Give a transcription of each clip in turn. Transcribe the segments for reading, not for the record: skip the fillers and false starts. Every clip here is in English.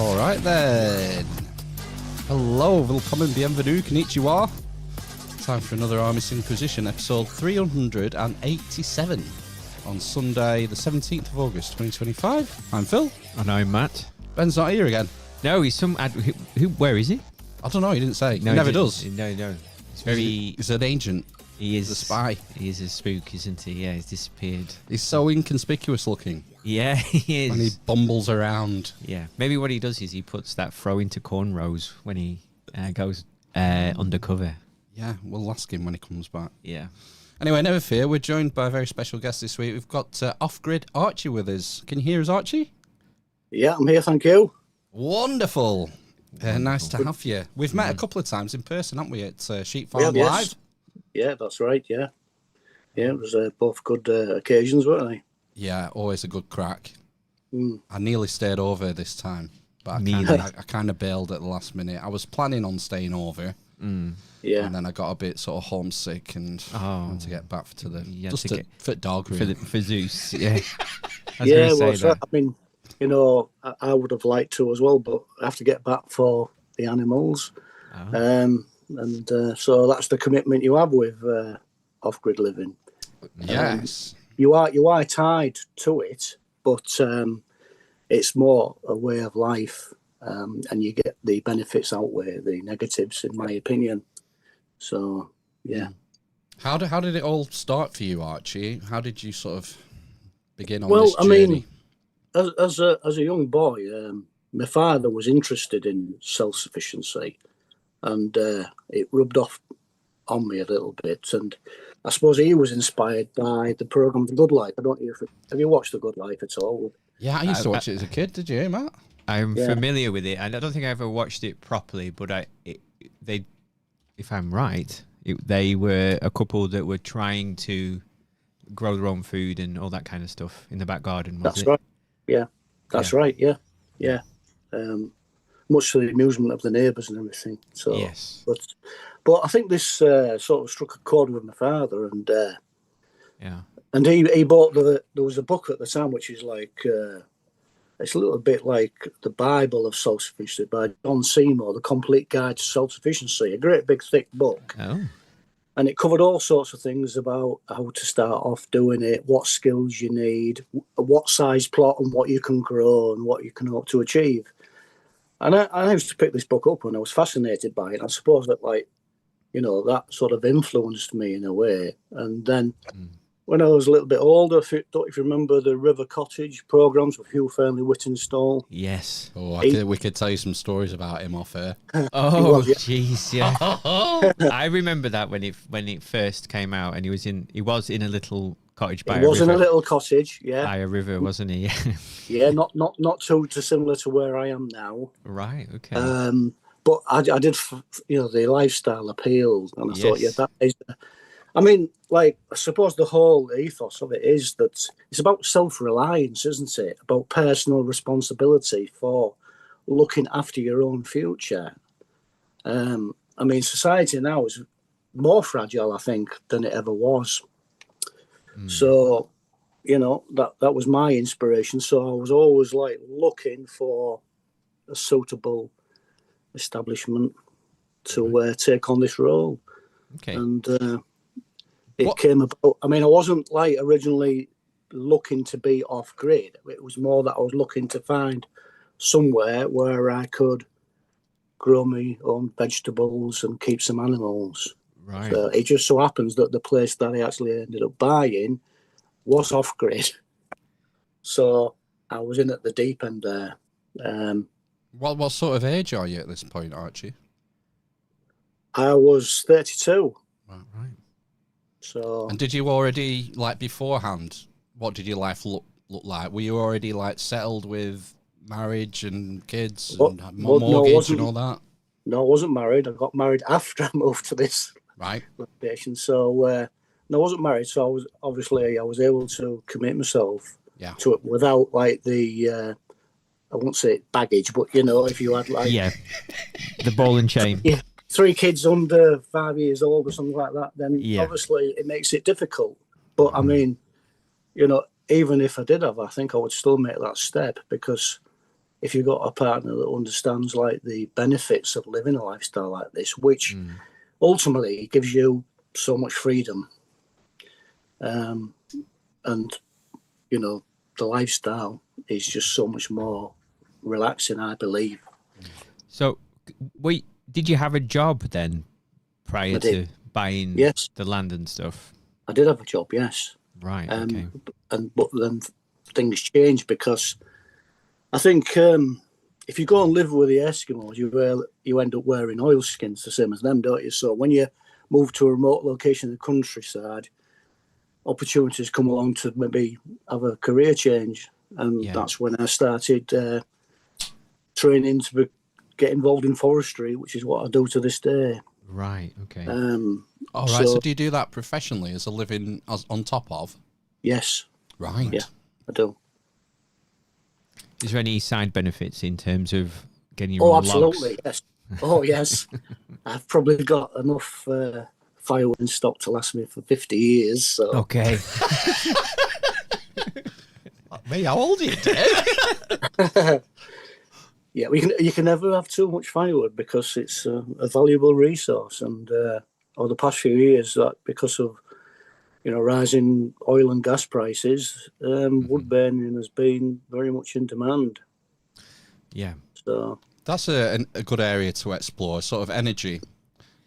All right then. Hello, willkommen, bienvenue, konnichiwa. Time for another Amish Inquisition, episode 387 on Sunday, the 17th of August, 2025. I'm Phil. And I'm Matt. Ben's not here again. No, he's some... where is he? I don't know, he didn't say. No, he never does. No. He's very... He's an agent. He is a spy. He is a spook, isn't he? Yeah, he's disappeared. He's so inconspicuous looking. Yeah, he is. When he bumbles around. Yeah. Maybe what he does is he puts that throw into cornrows when he goes undercover. Yeah, we'll ask him when he comes back. Yeah. Anyway, never fear, we're joined by a very special guest this week. We've got Off-Grid Archie with us. Can you hear us, Archie? Yeah, I'm here, thank you. Wonderful. Nice to have you. We've met a couple of times in person, haven't we, at Sheep Farm Live? Yes. Yeah, that's right, yeah. Yeah, it was both good occasions, weren't they? Yeah, always a good crack. Mm. I nearly stayed over this time, but I kind of bailed at the last minute. I was planning on staying over. Yeah. And then I got a bit sort of homesick and wanted to get back to the... for dog, really. For Zeus, yeah. Yeah, well, I mean, you know, I would have liked to as well, but I have to get back for the animals. Oh. So that's the commitment you have with off-grid living. Yes. You are tied to it, but it's more a way of life, and you get the benefits outweigh the negatives, in my opinion. So, yeah. How did it all start for you, Archie? How did you sort of begin on this journey? I mean, as a young boy, my father was interested in self-sufficiency, and it rubbed off on me a little bit. And I suppose he was inspired by the program The Good Life. I don't know have you watched The Good Life at all? Yeah, I used to watch it as a kid. Did you, Matt? I'm familiar with it, and I don't think I ever watched it properly. But if I'm right, they were a couple that were trying to grow their own food and all that kind of stuff in the back garden. That's right. Yeah, that's right. Yeah. Much to the amusement of the neighbours and everything. So, yes. But I think this sort of struck a chord with my father, and and he bought there was a book at the time which is like it's a little bit like the Bible of self-sufficiency by John Seymour, The Complete Guide to Self-Sufficiency, a great big thick book. Oh. And it covered all sorts of things about how to start off doing it, what skills you need, what size plot and what you can grow and what you can hope to achieve. And I used to pick this book up and I was fascinated by it. I suppose that, like, you know, that sort of influenced me in a way. And then when I was a little bit older, if you remember the River Cottage programmes with Hugh Fearnley-Whittingstall. Yes. Oh, we could tell you some stories about him off air. Oh, jeez, yeah. I remember that when it first came out, and he was in a little cottage by a river. He was in a little cottage, yeah. By a river, wasn't he? Yeah, not too dissimilar to where I am now. Right, okay. But I did, you know, the lifestyle appealed, and I thought, yeah, that is... I mean, like, I suppose the whole ethos of it is that it's about self-reliance, isn't it? About personal responsibility for looking after your own future. I mean, society now is more fragile, I think, than it ever was. So, you know, that was my inspiration. So I was always, like, looking for a suitable establishment to take on this role. Okay. And... It came about. I mean, I wasn't like originally looking to be off grid. It was more that I was looking to find somewhere where I could grow my own vegetables and keep some animals. Right. So it just so happens that the place that I actually ended up buying was off grid. So I was in at the deep end there. What sort of age are you at this point, Archie? I was 32. Right. So, and did you already, like, beforehand, what did your life look like? Were you already, like, settled with marriage and kids and mortgage and all that? No, I wasn't married. I got married after I moved to this location. So, no, I wasn't married. So I was able to commit myself to it without, like, the, I won't say baggage, but, you know, if you had, like... Yeah, the ball and chain. Yeah. 3 kids under 5 years old or something like that, then obviously it makes it difficult. But I mean, you know, even if I did have, I think I would still make that step because if you've got a partner that understands like the benefits of living a lifestyle like this, which ultimately gives you so much freedom, and you know, the lifestyle is just so much more relaxing, I believe. So, wait, did you have a job then prior to buying the land and stuff? I did have a job, yes. Right. Okay. But then things changed because I think if you go and live with the Eskimos, you end up wearing oilskins the same as them, don't you? So when you move to a remote location in the countryside, opportunities come along to maybe have a career change, and that's when I started training to get involved in forestry, which is what I do to this day. Right. Okay. All right. So do you do that professionally as a living on top of? Yes. Right. Yeah, I do. Is there any side benefits in terms of getting your own absolutely, logs? yes. Oh, yes. I've probably got enough firewood in stock to last me for 50 years. So. Okay. Me, how old are you, Dave? Yeah, you can never have too much firewood because it's a valuable resource. And over the past few years, that because of rising oil and gas prices, wood burning has been very much in demand. Yeah. So that's a good area to explore. Sort of energy.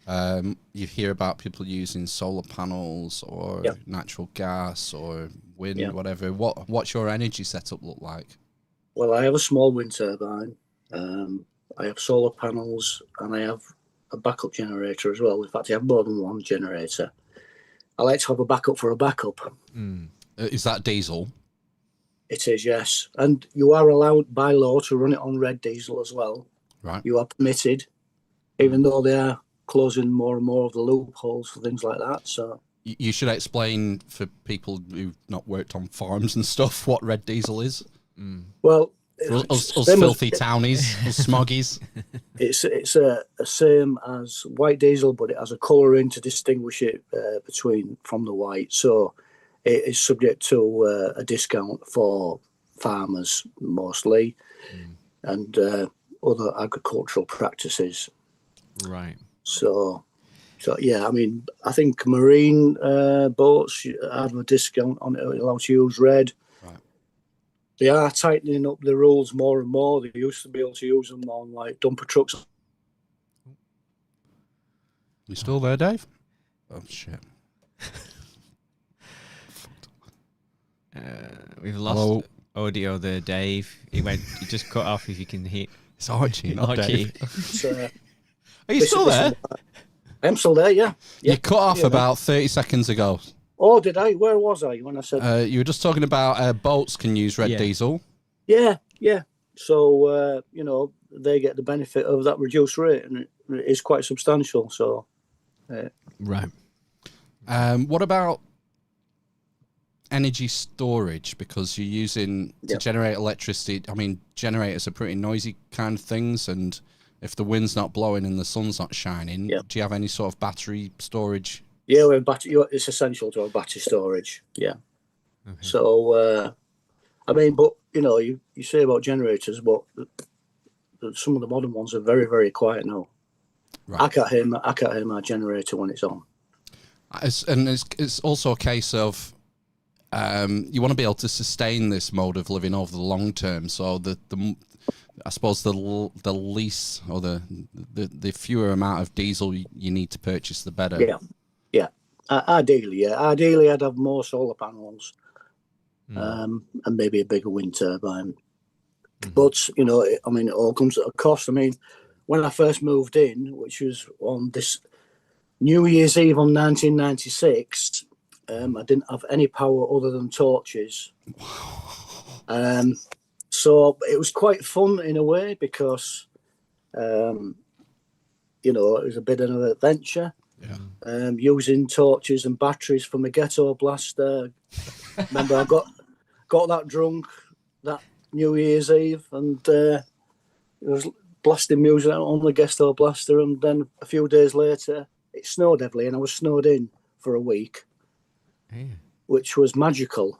You hear about people using solar panels or natural gas or wind, whatever. What's your energy setup look like? Well, I have a small wind turbine. I have solar panels, and I have a backup generator as well. In fact, I have more than one generator. I like to have a backup for a backup. Is that diesel? It is, yes. And you are allowed by law to run it on red diesel as well. Right. You are permitted, even though they are closing more and more of the loopholes for things like that. So you should explain for people who've not worked on farms and stuff what red diesel is. Well, us filthy townies, us smoggies. It's a same as white diesel, but it has a colouring to distinguish it from the white. So it is subject to a discount for farmers mostly, and other agricultural practices. Right. So yeah, I mean, I think marine boats have a discount on it. It allows you to use red. Right. They are tightening up the rules more and more. They used to be able to use them on like dumper trucks. You still there, Dave? Oh shit. We've lost audio there, Dave. He just cut off. If you can hear, it's Archie, not Dave. Are you still there? I am still there. Yeah. You cut off about 30 seconds ago. Oh, did I? Where was I when I said? You were just talking about boats can use red diesel. Yeah. So they get the benefit of that reduced rate, and it is quite substantial. So. Right. What about energy storage? Because you're using to generate electricity. I mean, generators are pretty noisy kind of things, and if the wind's not blowing and the sun's not shining, do you have any sort of battery storage? Yeah, we have battery. It's essential to have battery storage. Yeah. Okay. So, I mean, but you say about generators, but some of the modern ones are very, very quiet now. Right. I can't hear my generator when it's on. It's also a case of you want to be able to sustain this mode of living over the long term. So I suppose the least or the fewer amount of diesel you need to purchase, the better. Yeah. Ideally, I'd have more solar panels, and maybe a bigger wind turbine. But I mean, it all comes at a cost. I mean, when I first moved in, which was on this New Year's Eve on 1996, I didn't have any power other than torches. So it was quite fun in a way because, it was a bit of an adventure. Yeah. Using torches and batteries from a ghetto blaster. Remember, I got that drunk that New Year's Eve, and it was blasting music on the ghetto blaster, and then a few days later it snowed heavily, and I was snowed in for a week, which was magical.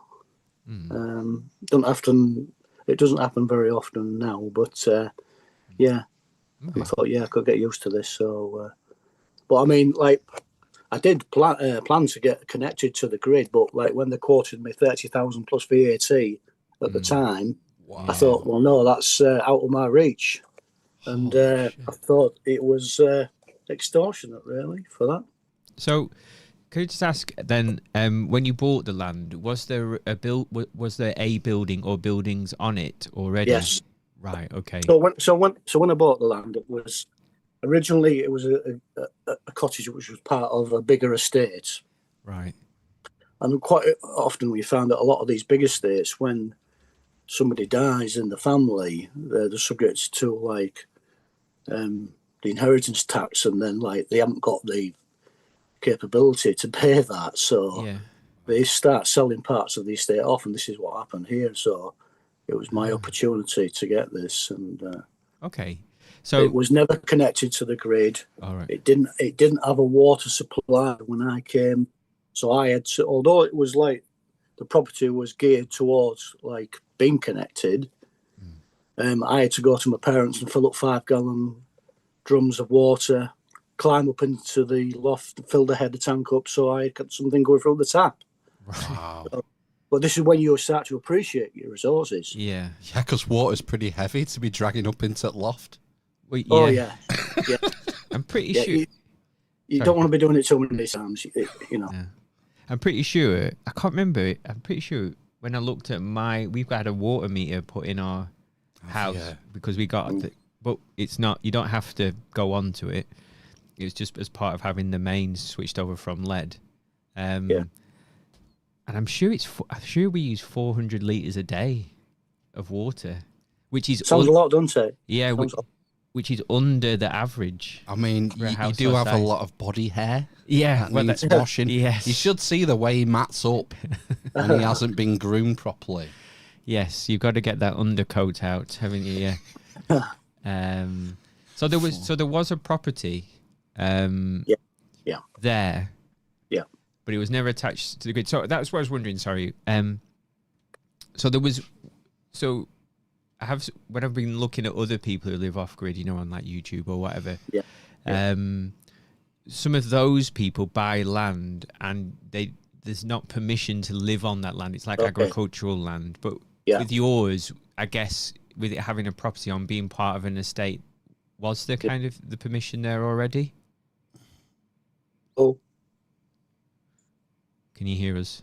Don't often It doesn't happen very often now, but yeah. And I thought, I could get used to this. So, but I mean, like, I did plan to get connected to the grid, but like when they quoted me 30,000 plus VAT at the time, I thought, well, no, that's out of my reach, and I thought it was extortionate, really, for that. So, could I just ask then, when you bought the land, was there a building or buildings on it already? Yes. Right. Okay. So when I bought the land, it was originally a cottage which was part of a bigger estate. Right. And quite often we found that a lot of these big estates, when somebody dies in the family, they're subject to like the inheritance tax, and then like they haven't got the capability to pay that, so they start selling parts of the estate off, and this is what happened here. So it was my opportunity to get this, and okay, so it was never connected to the grid. All right. It didn't have a water supply when I came, so I had to, although it was like the property was geared towards like being connected, I had to go to my parents and fill up 5-gallon drums of water, climb up into the loft, fill the header tank up, so I got something going through the tap. Wow. But this is when you start to appreciate your resources. Yeah, because water's pretty heavy to be dragging up into the loft. Well, Oh yeah. I'm pretty sure you don't want to be doing it too many times, you know. Yeah. I'm pretty sure. I can't remember it. I'm pretty sure when I looked at we've got a water meter put in our house because we got but it's not. You don't have to go onto it. It's just as part of having the mains switched over from lead. And I'm sure we use 400 litres a day of water, which is sounds a lot, doesn't it? Yeah, which is under the average. I mean, you do have a lot of body hair. Yeah, that needs washing. Yes. You should see the way he mats up when he hasn't been groomed properly. Yes, you've got to get that undercoat out, haven't you? Yeah. So there was a property. There. Yeah. But it was never attached to the grid. So that's what I was wondering. Sorry. So I have, when I've been looking at other people who live off grid, on like YouTube or whatever. Yeah. Some of those people buy land and there's not permission to live on that land. It's like agricultural land. But with yours, I guess with it having a property on, being part of an estate, was there kind of the permission there already? Oh. Can you hear us?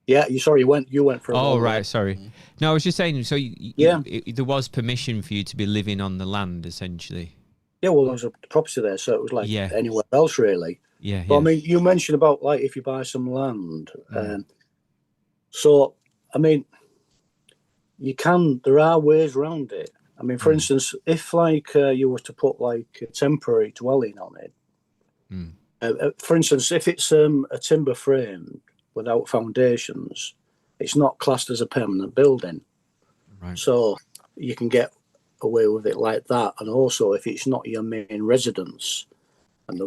Yeah, you went for a Oh, right, sorry. No, I was just saying, so there was permission for you to be living on the land, essentially. Yeah, well, there was a property there, so it was like anywhere else, really. Yeah, But I mean, you mentioned about, like, if you buy some land. So, I mean, there are ways around it. I mean, for instance, if, like, you were to put, like, a temporary dwelling on it, for instance, if it's a timber frame without foundations, it's not classed as a permanent building. Right. So you can get away with it like that. And also, if it's not your main residence, and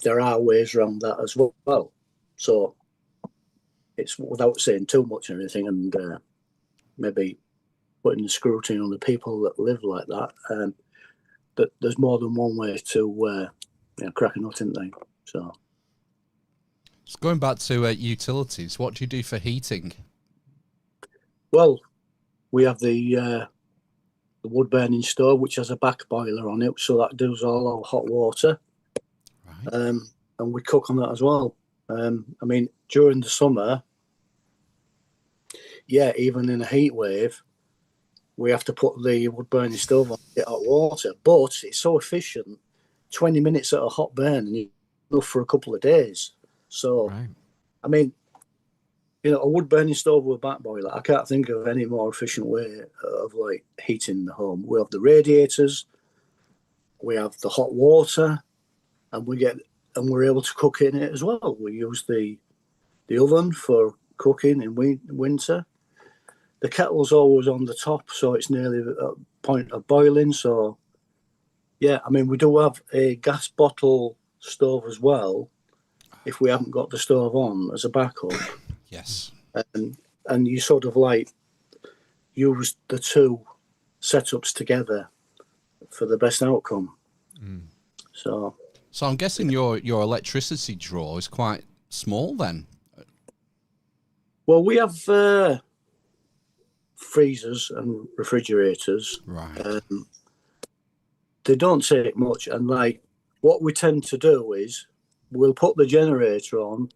there are ways around that as well. So it's without saying too much or anything, and maybe putting the scrutiny on the people that live like that. That there's more than one way to crack a nut, isn't there? So. Going back to utilities, what do you do for heating? Well, we have the wood burning stove, which has a back boiler on it, so that does all our hot water. Right. And we cook on that as well. I mean, during the summer, even in a heat wave, we have to put the wood burning stove on to get hot water. But it's so efficient, 20 minutes at a hot burn, and enough for a couple of days. So, I mean, a wood burning stove with a back boiler, I can't think of any more efficient way of like heating the home. We have the radiators, we have the hot water, and we're able to cook in it as well. We use the oven for cooking in winter. The kettle's always on the top, so it's nearly at the point of boiling. So, I mean, we do have a gas bottle stove as well, if we haven't got the stove on as a backup. Yes. And you sort of like use the two setups together for the best outcome. So I'm guessing your electricity draw is quite small then. well, we have freezers and refrigerators. Right. They don't take much, and like what we tend to do is we'll put the generator on,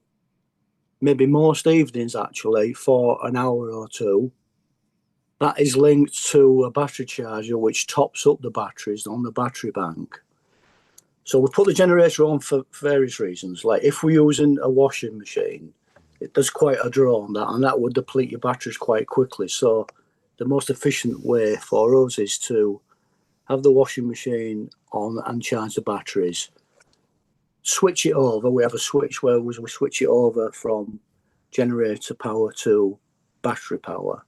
maybe most evenings actually, for an hour or two. That is linked to a battery charger which tops up the batteries on the battery bank. So we put the generator on for various reasons. Like if we're using a washing machine, it does quite a draw on that, and that would deplete your batteries quite quickly. So the most efficient way for us is to have the washing machine on and charge the batteries. Switch it over. We have a switch where we switch it over from generator power to battery power.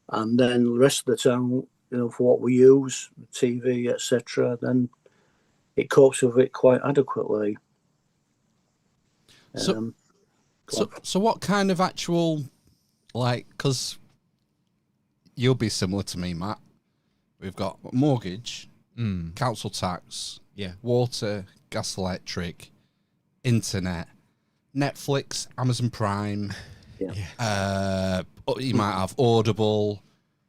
And then the rest of the time, for what we use, TV, etc., then it copes with it quite adequately. So what kind of actual, like, because you'll be similar to me, Matt. We've got mortgage, council tax, water, gas, electric, internet, Netflix, Amazon Prime. You might have Audible.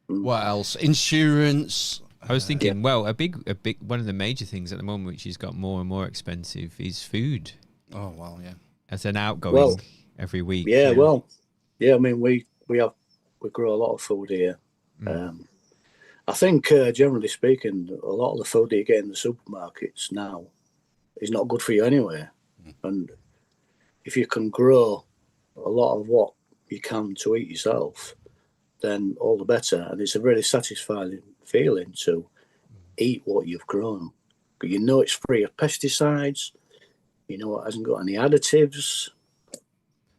What else? Insurance. I was thinking, well, a big one of the major things at the moment, which has got more and more expensive, is food. Oh well, yeah. As an outgoing every week. Yeah, I mean, we grow a lot of food here. I think, generally speaking, a lot of the food that you get in the supermarkets now is not good for you anyway. And if you can grow a lot of what you can to eat yourself, then all the better. And it's a really satisfying feeling to eat what you've grown. But you know it's free of pesticides, you know it hasn't got any additives,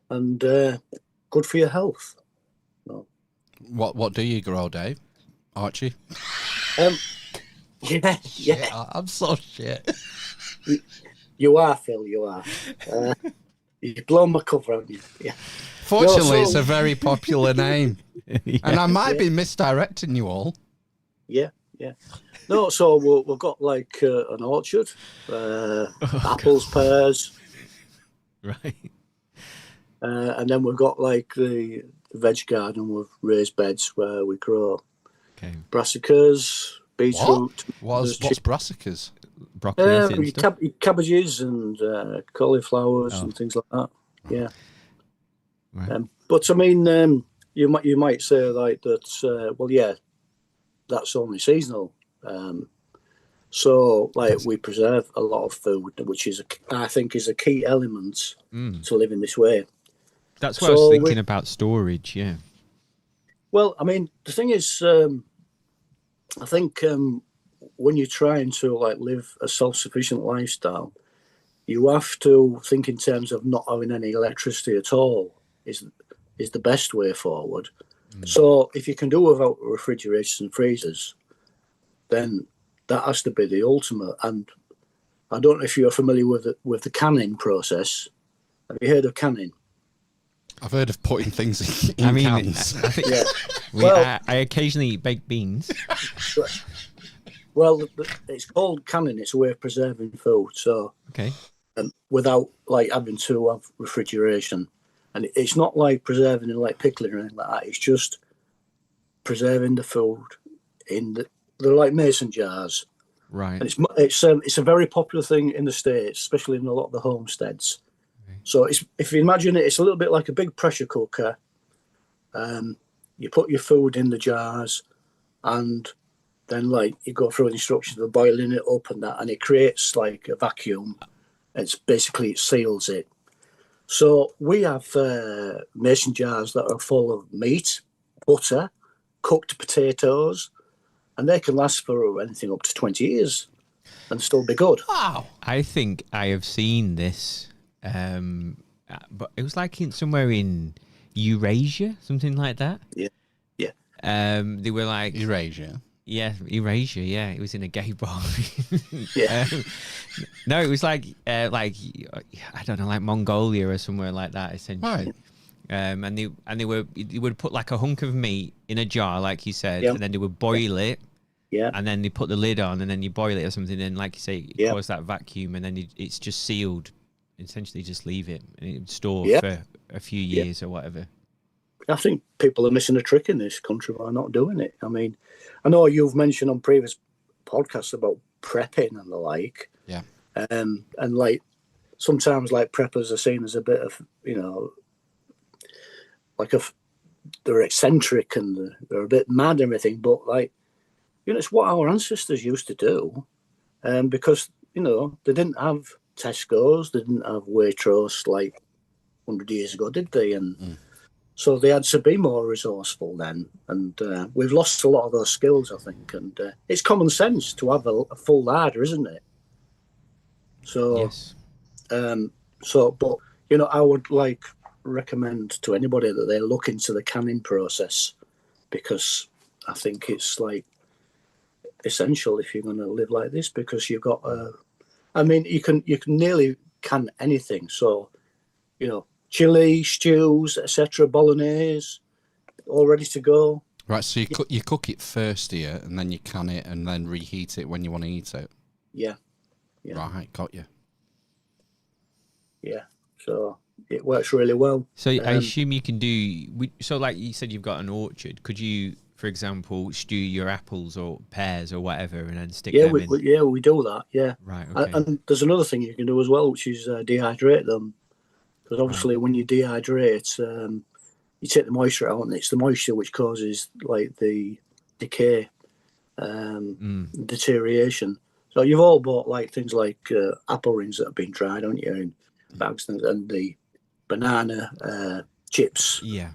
and good for your health. No. What do you grow, Dave? Archie? Yeah. I'm so shit. You are, Phil, you are. You've blown my cover, haven't you? Yeah. Fortunately, it's a very popular name. And I might be misdirecting you all. Yeah. No, so we've got like an orchard, apples, pears. Right. And then we've got like the veg garden with raised beds where we grow brassicas, beetroot. What's brassicas? Broccoli and cabbages and cauliflowers and things like that. Yeah. Right. But I mean, you might say like that. That's only seasonal. So like we preserve a lot of food, which is I think is a key element to living this way. That's what I was thinking about storage. Yeah. Well, I mean, the thing is, I think when you're trying to like live a self-sufficient lifestyle, you have to think in terms of not having any electricity at all is the best way forward. So if you can do without refrigerators and freezers, then that has to be the ultimate. And I don't know if you're familiar with the canning process. Have you heard of canning? I've heard of putting things in cans. I think I occasionally bake beans. Well, it's called canning. It's a way of preserving food. So without like having to have refrigeration. And it's not like preserving and like pickling or anything like that. It's just preserving the food they're like mason jars. Right. And it's a very popular thing in the States, especially in a lot of the homesteads. Okay. So if you imagine it, it's a little bit like a big pressure cooker. You put your food in the jars, and then like you go through the instructions of boiling it up and that, and it creates like a vacuum. It seals it. So we have mason jars that are full of meat, butter, cooked potatoes, and they can last for anything up to 20 years and still be good. Wow. I think I have seen this, but it was like somewhere in Eurasia, something like that. Yeah. They were like... Eurasia. Yeah, Eurasia, yeah. It was in a gay bar. Yeah. No, it was like I don't know, like Mongolia or somewhere like that, essentially. Right. And they would put like a hunk of meat in a jar, like you said, and then they would boil it, Yeah. And then you put the lid on, and then you boil it or something. And like you say, it Yeah. causes that vacuum, and then it's just sealed. Essentially, just leave it and it would store Yeah. for a few Yeah. years or whatever. I think people are missing a trick in this country by not doing it. I mean, I know you've mentioned on previous podcasts about prepping and the like. Yeah. And like sometimes like preppers are seen as a bit of, you know, like they're eccentric and they're a bit mad and everything. But like, you know, it's what our ancestors used to do. Because, you know, they didn't have Tesco's, they didn't have Waitrose like 100 years ago, did they? And so they had to be more resourceful then. And we've lost a lot of those skills, I think. And it's common sense to have a full larder, isn't it? So, Yes. but, you know, I would like recommend to anybody that they look into the canning process, because I think it's like essential if you're going to live like this, because you've got, I mean, you can nearly can anything. So, you know, chili, stews, etc., bolognese, all ready to go. Right, so you cook it first here, and then you can it, and then reheat it when you want to eat it. Yeah. Right, got you. Yeah, so it works really well. So I assume you can do. So, like you said, you've got an orchard. Could you, for example, stew your apples or pears or whatever, and then stick them in? We do that. Yeah. Right. Okay. And there's another thing you can do as well, which is dehydrate them, because obviously when you dehydrate, you take the moisture out, and it's the moisture which causes like the decay, deterioration. So you've all bought like things like apple rings that have been dried, haven't you, in bags, and the banana chips. Yeah.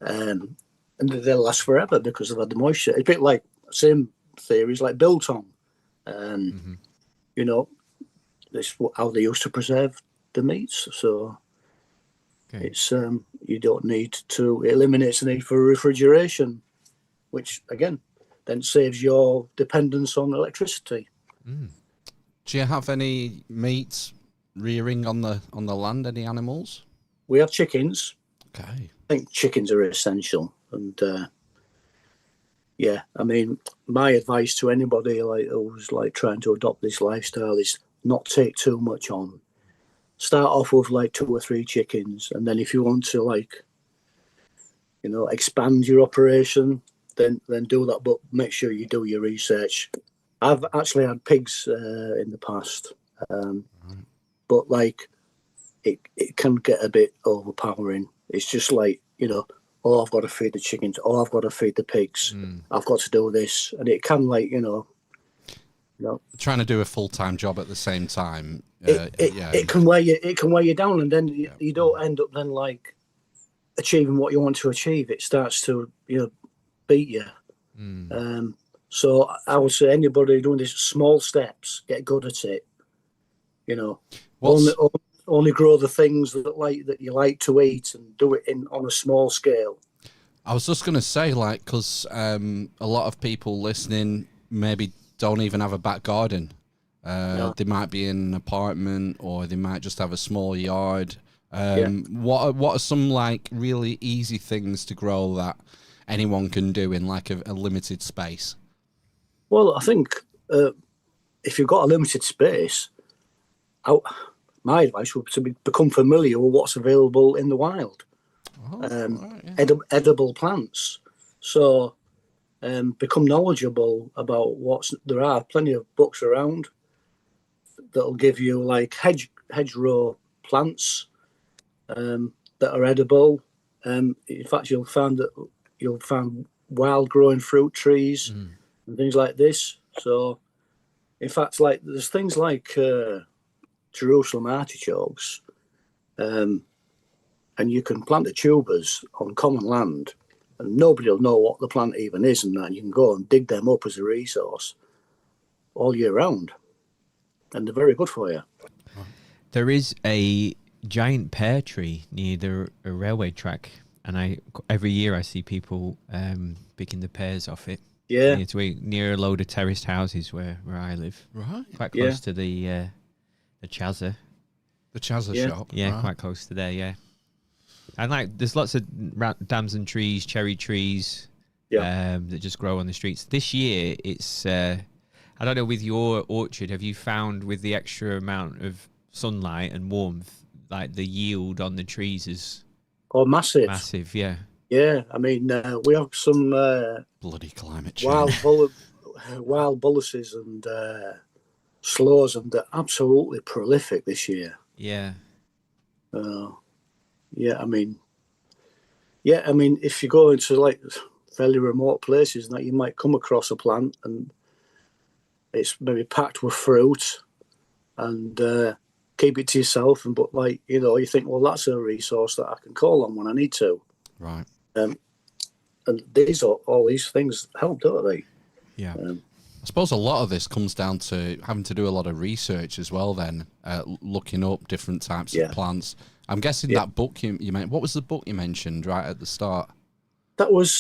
And they'll last forever because they've had the moisture. It's a bit like same theories like biltong. You know, this is how they used to preserve the meats. So it's you don't need to. It eliminates the need for refrigeration, which again then saves your dependence on electricity. Do you have any meat rearing on the land? Any animals? We have chickens. Okay. I think chickens are essential, and yeah, I mean, my advice to anybody like who's like trying to adopt this lifestyle is not take too much on. Start off with like 2 or 3 chickens, and then if you want to like, you know, expand your operation, then do that. But make sure you do your research. I've actually had pigs in the past, but like it can get a bit overpowering. It's just like, you know, oh, I've got to feed the chickens, oh, I've got to feed the pigs, I've got to do this, and it can like, you know, trying to do a full-time job at the same time. It can weigh you down, and then you don't end up then like achieving what you want to achieve. It starts to, you know, beat you. So I would say anybody doing this, small steps, get good at it. You know, only grow the things that you like to eat, and do it on a small scale. I was just going to say, like, because a lot of people listening maybe don't even have a back garden. They might be in an apartment, or they might just have a small yard. What are some like really easy things to grow that anyone can do in like a limited space? Well, I think if you've got a limited space, my advice would be to become familiar with what's available in the wild. Edible plants. So become knowledgeable about there are plenty of books around that'll give you like hedgerow plants that are edible. In fact, you'll find wild growing fruit trees and things like this. So, in fact, like there's things like Jerusalem artichokes, and you can plant the tubers on common land, and nobody will know what the plant even is, and then you can go and dig them up as a resource all year round, and they're very good for you. There is a giant pear tree near a railway track, and every year I see people picking the pears off it. Yeah, it's near a load of terraced houses where I live. Right, quite close to the Chazza. The Chazza shop. Yeah, right. Quite close to there. Yeah, and like there's lots of damson trees, cherry trees, that just grow on the streets. This year, it's I don't know, with your orchard, have you found with the extra amount of sunlight and warmth, like the yield on the trees is massive. Massive, yeah. Yeah, I mean, we have some bloody climate change. wild bullaces and slows, and they're absolutely prolific this year. Yeah. I mean, if you go into like fairly remote places, that you might come across a plant and it's maybe packed with fruit, and keep it to yourself. But like, you think, well, that's a resource that I can call on when I need to. Right. And all these things help, don't they? Yeah. I suppose a lot of this comes down to having to do a lot of research as well. Then looking up different types of plants. I'm guessing that book you mentioned. What was the book you mentioned right at the start? That was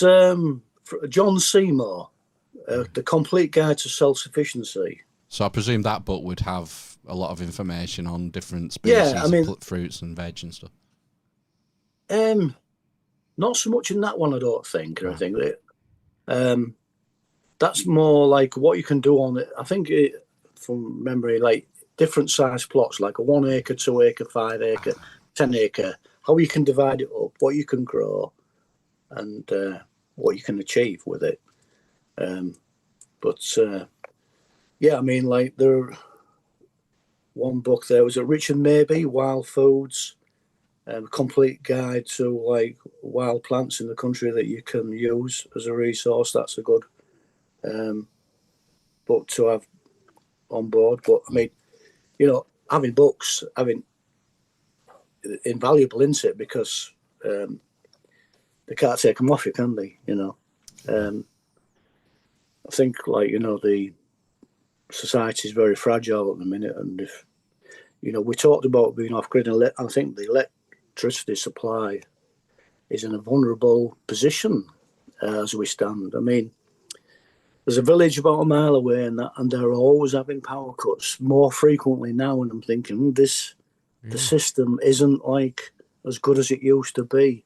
John Seymour, The Complete Guide to Self-Sufficiency. So I presume that book would have a lot of information on different species of fruits and veg and stuff. Not so much in that one, I don't think. I think that's more like what you can do on it. I think from memory, like different size plots, like a 1 acre, 2 acre, 5 acre, 10 acre, how you can divide it up, what you can grow, and what you can achieve with it. I mean, like one book there was a Richard Maybe, Wild Foods, complete guide to like wild plants in the country that you can use as a resource. That's a good book to have on board. But I mean, having books, invaluable, isn't it? Because they can't take them off you, can they? I think like the society is very fragile at the minute, and if we talked about being off grid, and I think the electricity supply is in a vulnerable position as we stand. I mean, there's a village about a mile away, and they're always having power cuts more frequently now. And I'm thinking, the system isn't like as good as it used to be.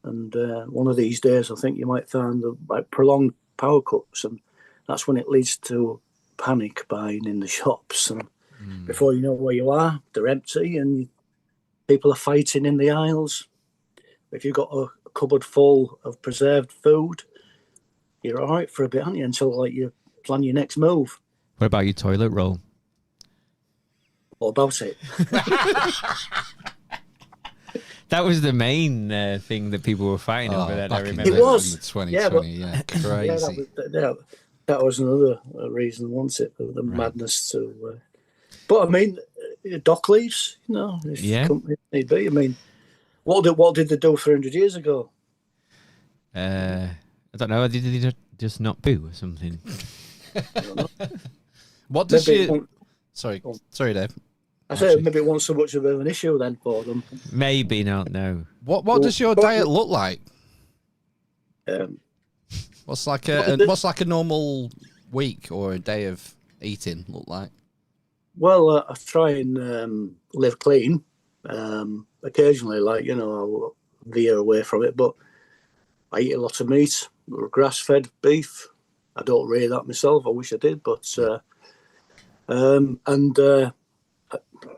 And one of these days, I think you might find like prolonged power cuts, and that's when it leads to panic buying in the shops. And before you know where you are, they're empty, and people are fighting in the aisles. If you've got a cupboard full of preserved food, you're all right for a bit, aren't you? Until like you plan your next move. What about your toilet roll? What about it? That was the main thing that people were fighting over. That I remember. It was in 2020. Crazy. That was another reason, wasn't it? The madness to. But I mean, dock leaves, if company need be. I mean, what did they do 300 years ago? I don't know. Did they just not poo or something? I don't know. What does you? Sorry, Dave. I said maybe it wasn't so much of an issue then for them. Maybe not. No. What does your diet look like? What's like a normal week or a day of eating look like? Well, I try and live clean. Occasionally, I'll veer away from it, but I eat a lot of meat, grass-fed beef. I don't rear that myself. I wish I did, but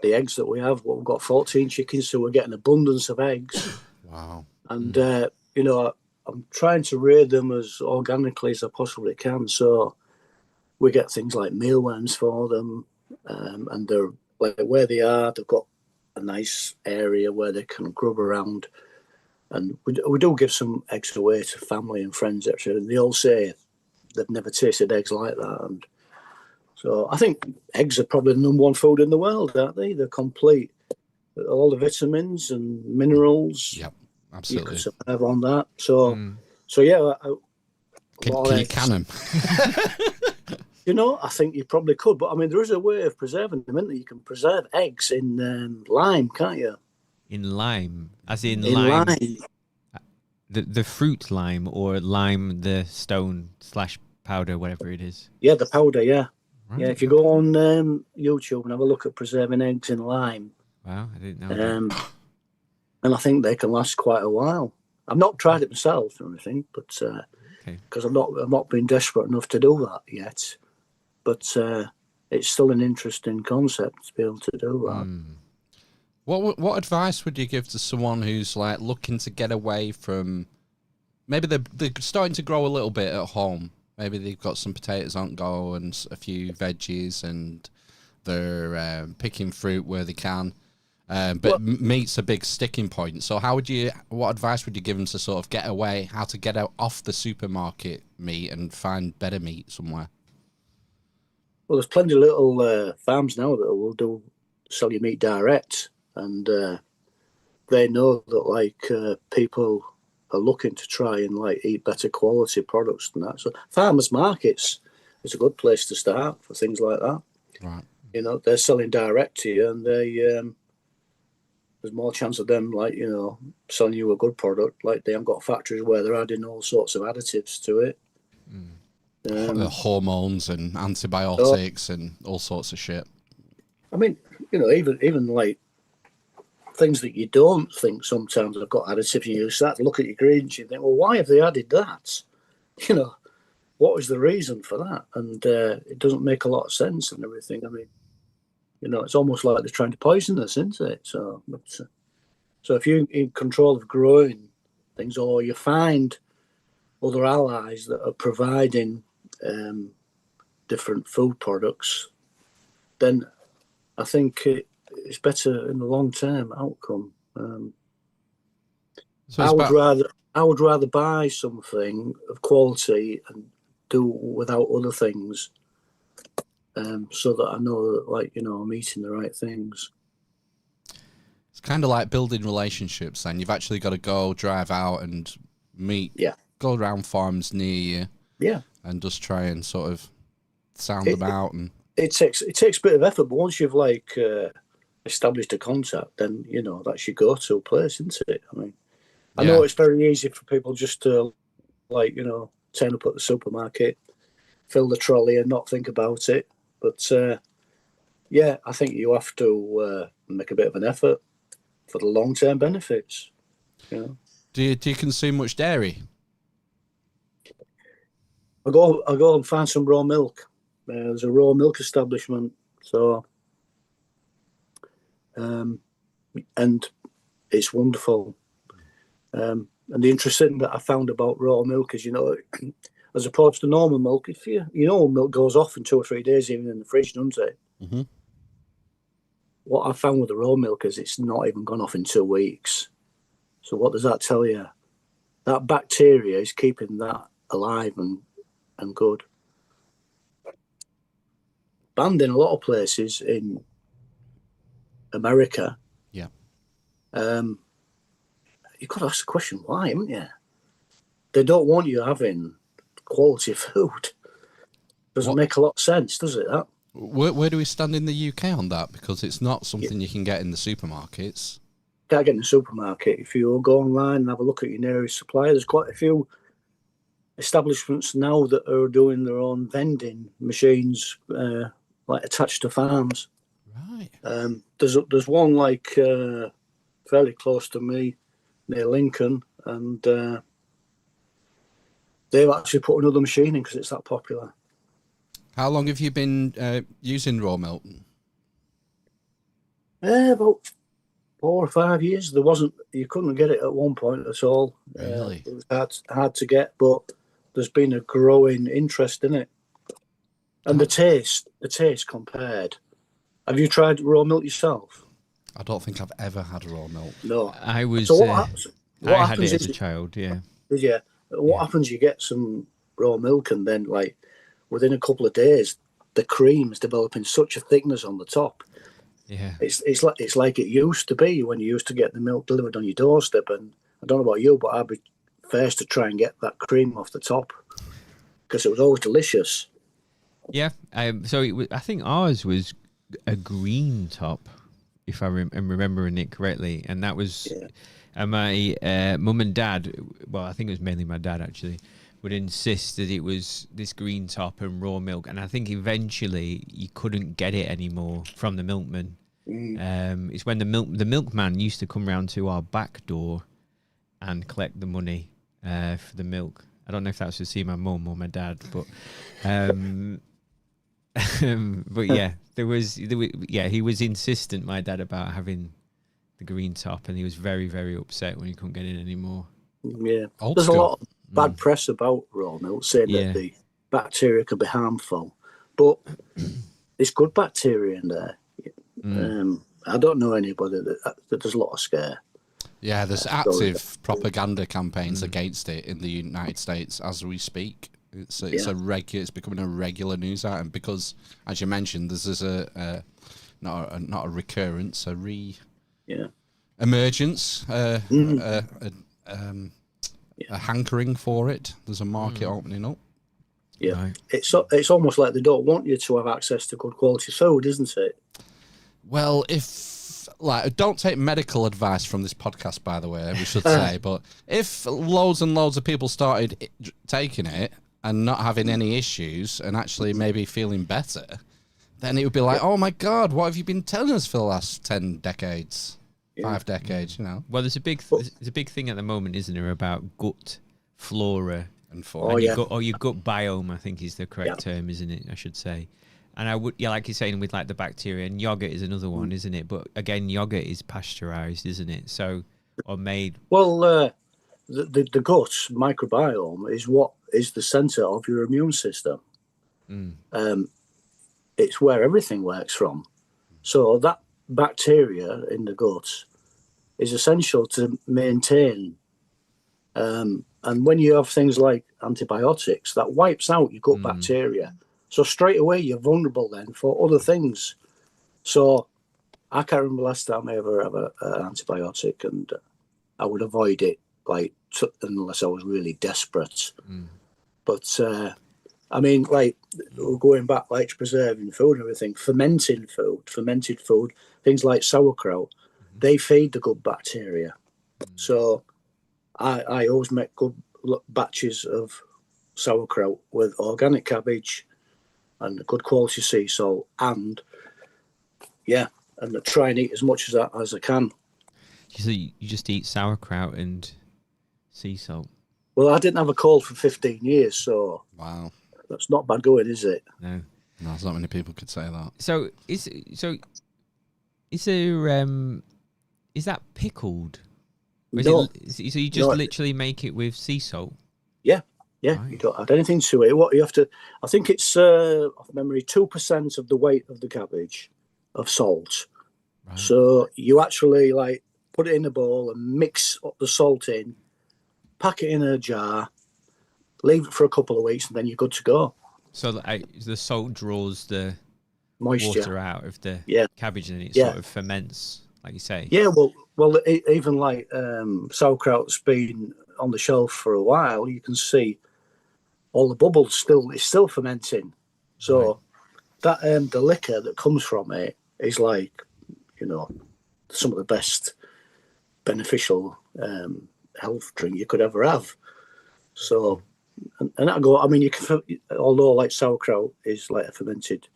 the eggs that we have, we've got 14 chickens, so we're getting abundance of eggs. Wow. And I'm trying to rear them as organically as I possibly can. So we get things like mealworms for them, and they're like where they are. They've got a nice area where they can grub around, and we do give some eggs away to family and friends. Actually, and they all say they've never tasted eggs like that. And so I think eggs are probably the number one food in the world, aren't they? They're complete, all the vitamins and minerals. Yep. Absolutely. You can survive on that. So yeah. Can you can them? I think you probably could. But I mean, there is a way of preserving them, isn't there? You can preserve eggs in lime, can't you? In lime? As in lime? The fruit lime, or lime, the stone / powder, whatever it is? Yeah, the powder, yeah. Right. Yeah, if you go on YouTube and have a look at preserving eggs in lime. Wow, I didn't know that. And I think they can last quite a while. I've not tried it myself or anything, but Okay. because I've not been desperate enough to do that yet. But it's still an interesting concept to be able to do that. What advice would you give to someone who's like looking to get away from, maybe they're starting to grow a little bit at home? Maybe they've got some potatoes on go and a few veggies, and they're picking fruit where they can. But meat's a big sticking point. So what advice would you give them to sort of get away, how to get out off the supermarket meat and find better meat somewhere? Well, there's plenty of little farms now that will sell your meat direct, and they know that like people are looking to try and like eat better quality products than that. So farmers markets is a good place to start for things like that. Right. You know, they're selling direct to you, and there's more chance of them, like, you know, selling you a good product. Like, they haven't got factories where they're adding all sorts of additives to it. Hormones and antibiotics and all sorts of shit. I mean, you know, even like things that you don't think sometimes have got additives, you start to look at your greens, you think, well, why have they added that? You know, what was the reason for that? And it doesn't make a lot of sense and everything. I mean, you know, it's almost like they're trying to poison us, isn't it? So if you're in control of growing things, or you find other allies that are providing different food products, then I think it's better in the long-term outcome. So I would rather buy something of quality and do without other things, so that I know that, like, you know, I'm eating the right things. It's kind of like building relationships. Then you've actually got to drive out and go around farms near you, and just try and sort of sound them out. And it takes a bit of effort, but once you've like established a contact, then you know that's your go-to place, isn't it? I mean, I know it's very easy for people just to, like, you know, turn up at the supermarket, fill the trolley, and not think about it. But I think you have to make a bit of an effort for the long-term benefits. You know. Do you consume much dairy? I go and find some raw milk. There's a raw milk establishment, so and it's wonderful. And the interesting that I found about raw milk is, you know, as opposed to normal milk, if milk goes off in 2 or 3 days, even in the fridge, doesn't it? Mm-hmm. What I found with the raw milk is it's not even gone off in 2 weeks. So what does that tell you? That bacteria is keeping that alive and good. Banned in a lot of places in America. Yeah. You've got to ask the question why, haven't you? They don't want you having quality food. Doesn't make a lot of sense, does it? That. Where do we stand in the UK on that? Because it's not something you can get in the supermarkets. Can't get in the supermarket. If you go online and have a look at your nearest supplier, there's quite a few establishments now that are doing their own vending machines, like attached to farms. Right. There's one like fairly close to me near Lincoln, and they've actually put another machine in because it's that popular. How long have you been using raw milk? About 4 or 5 years. You couldn't get it at one point at all. Really? It was hard to get, but there's been a growing interest in it. And the taste compared. Have you tried raw milk yourself? I don't think I've ever had raw milk. No. I was. So I had it as a child. Yeah. Yeah. What happens? You get some raw milk, and then like within a couple of days, the cream is developing such a thickness on the top. Yeah. It's like it used to be when you used to get the milk delivered on your doorstep. And I don't know about you, but I'd be first to try and get that cream off the top because it was always delicious. Yeah. So I think ours was a green top, if I am remembering it correctly, and that was my mum and dad. Well, I think it was mainly my dad actually. Would insist that it was this green top and raw milk, and I think eventually you couldn't get it anymore from the milkman. It's when the milkman used to come round to our back door and collect the money for the milk, I don't know if that's to see my mum or my dad, but but yeah, he was insistent, my dad, about having the green top, and he was very, very upset when he couldn't get in anymore. Yeah, Old there's school. a lot of bad press about raw milk saying that the bacteria could be harmful, but there's good bacteria in there. I don't know anybody that there's a lot of scare. Yeah, there's active propaganda campaigns against it in the United States as we speak. It's becoming a regular news item because, as you mentioned, there's not a recurrence, emergence, a hankering for it. There's a market opening up. Yeah, right. It's almost like they don't want you to have access to good quality food, isn't it? Well, don't take medical advice from this podcast, by the way, we should say, but if loads and loads of people started taking it and not having any issues and actually maybe feeling better, then it would be like, oh my God, what have you been telling us for the last 10 decades, 5 decades, you know? Well, there's a big thing at the moment, isn't there, about gut flora and fauna. your gut biome, I think is the correct term, isn't it? I should say. And I would, like you're saying, with like the bacteria, and yogurt is another one, isn't it? But again, yogurt is pasteurized, isn't it? So, or made. Well, the gut microbiome is what is the center of your immune system. It's where everything works from. So that bacteria in the gut is essential to maintain. And when you have things like antibiotics, that wipes out your gut bacteria. So straight away, you're vulnerable then for other things. So I can't remember last time I ever have an antibiotic, and I would avoid it unless I was really desperate. But I mean, like going back, like to preserving food and everything, fermented food, things like sauerkraut, they feed the good bacteria. So I always make good batches of sauerkraut with organic cabbage and good quality sea salt, and I try and eat as much as I can. So you just eat sauerkraut and sea salt? Well, I didn't have a cold for 15 years, so wow, that's not bad going, is it? No, there's not many people could say that. So is that pickled? No. So you just literally make it with sea salt? Yeah. Right. You don't add anything to it. What you have to, I think it's off memory, 2% of the weight of the cabbage of salt. Right. So you actually put it in a bowl and mix up the salt in, pack it in a jar, leave it for a couple of weeks, and then you're good to go. So the salt draws the moisture water out of the cabbage, and it sort of ferments, like you say. Yeah, well, even like sauerkraut's been on the shelf for a while, you can see all the bubbles it's still fermenting. So that the liquor that comes from it is some of the best beneficial health drink you could ever have. So, and that go. I mean, you can, although like sauerkraut is like a fermented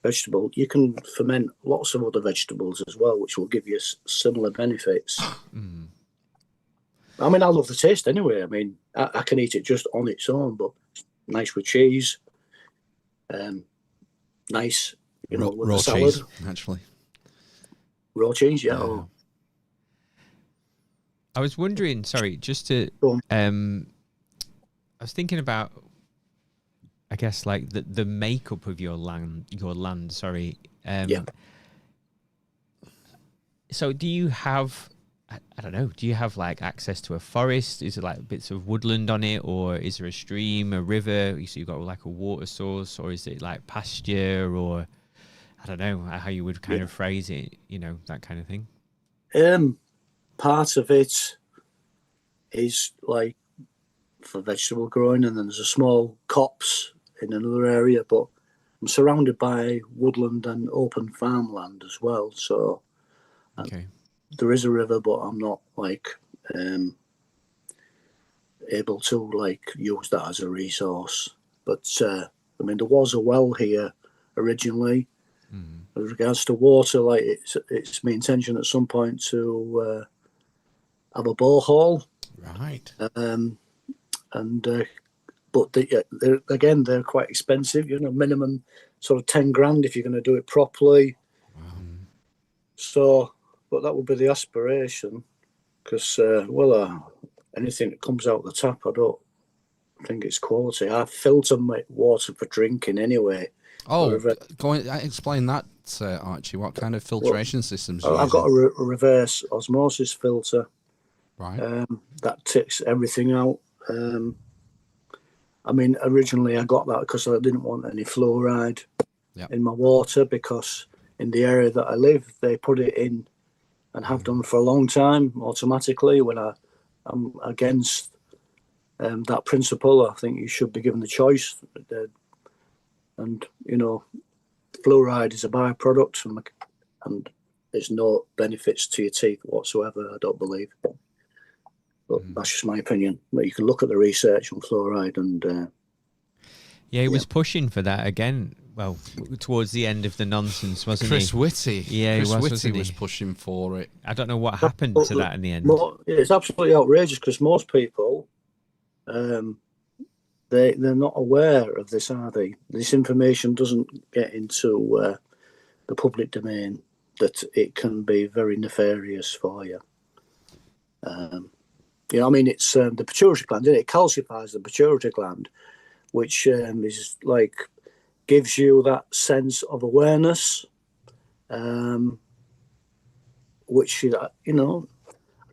vegetable, you can ferment lots of other vegetables as well, which will give you similar benefits. I mean, I love the taste anyway. I mean, I can eat it just on its own, but nice with cheese. Nice, with raw a salad. Cheese, actually. Raw cheese, yeah. Oh. I was wondering, sorry, just to, I was thinking about, I guess, like the makeup of your land, sorry. So do you have, I don't know, do you have like access to a forest? Is it like bits of woodland on it, or is there a stream, a river? So you've got like a water source, or is it like pasture, or I don't know how you would kind of phrase it, that kind of thing? Part of it is like for vegetable growing, and then there's a small copse in another area, but I'm surrounded by woodland and open farmland as well. So there is a river, but I'm not able to use that as a resource. But I mean, there was a well here originally. With regards to water, it's my intention at some point to have a borehole, right? And but they're quite expensive. Minimum sort of 10 grand if you're going to do it properly. So, but that would be the aspiration, because anything that comes out the tap, I don't think it's quality. I filter my water for drinking anyway. Oh, explain that, Archie. What kind of filtration systems? I've got a reverse osmosis filter. Right. That takes everything out. Originally I got that because I didn't want any fluoride in my water, because in the area that I live, they put it in and have done for a long time automatically. When I'm against that principle, I think you should be given the choice. And, fluoride is a byproduct, and there's no benefits to your teeth whatsoever, I don't believe. But that's just my opinion. But you can look at the research on fluoride and... he was pushing for that again. Well, towards the end of the nonsense, wasn't Chris he? Whitty. Yeah, Chris Whitty wasn't was he? pushing for it. I don't know what happened to that in the end. It's absolutely outrageous, because most people, they're not aware of this, are they? This information doesn't get into the public domain, that it can be very nefarious for you. It's the pituitary gland, isn't it? It calcifies the pituitary gland, which is like, gives you that sense of awareness, which, I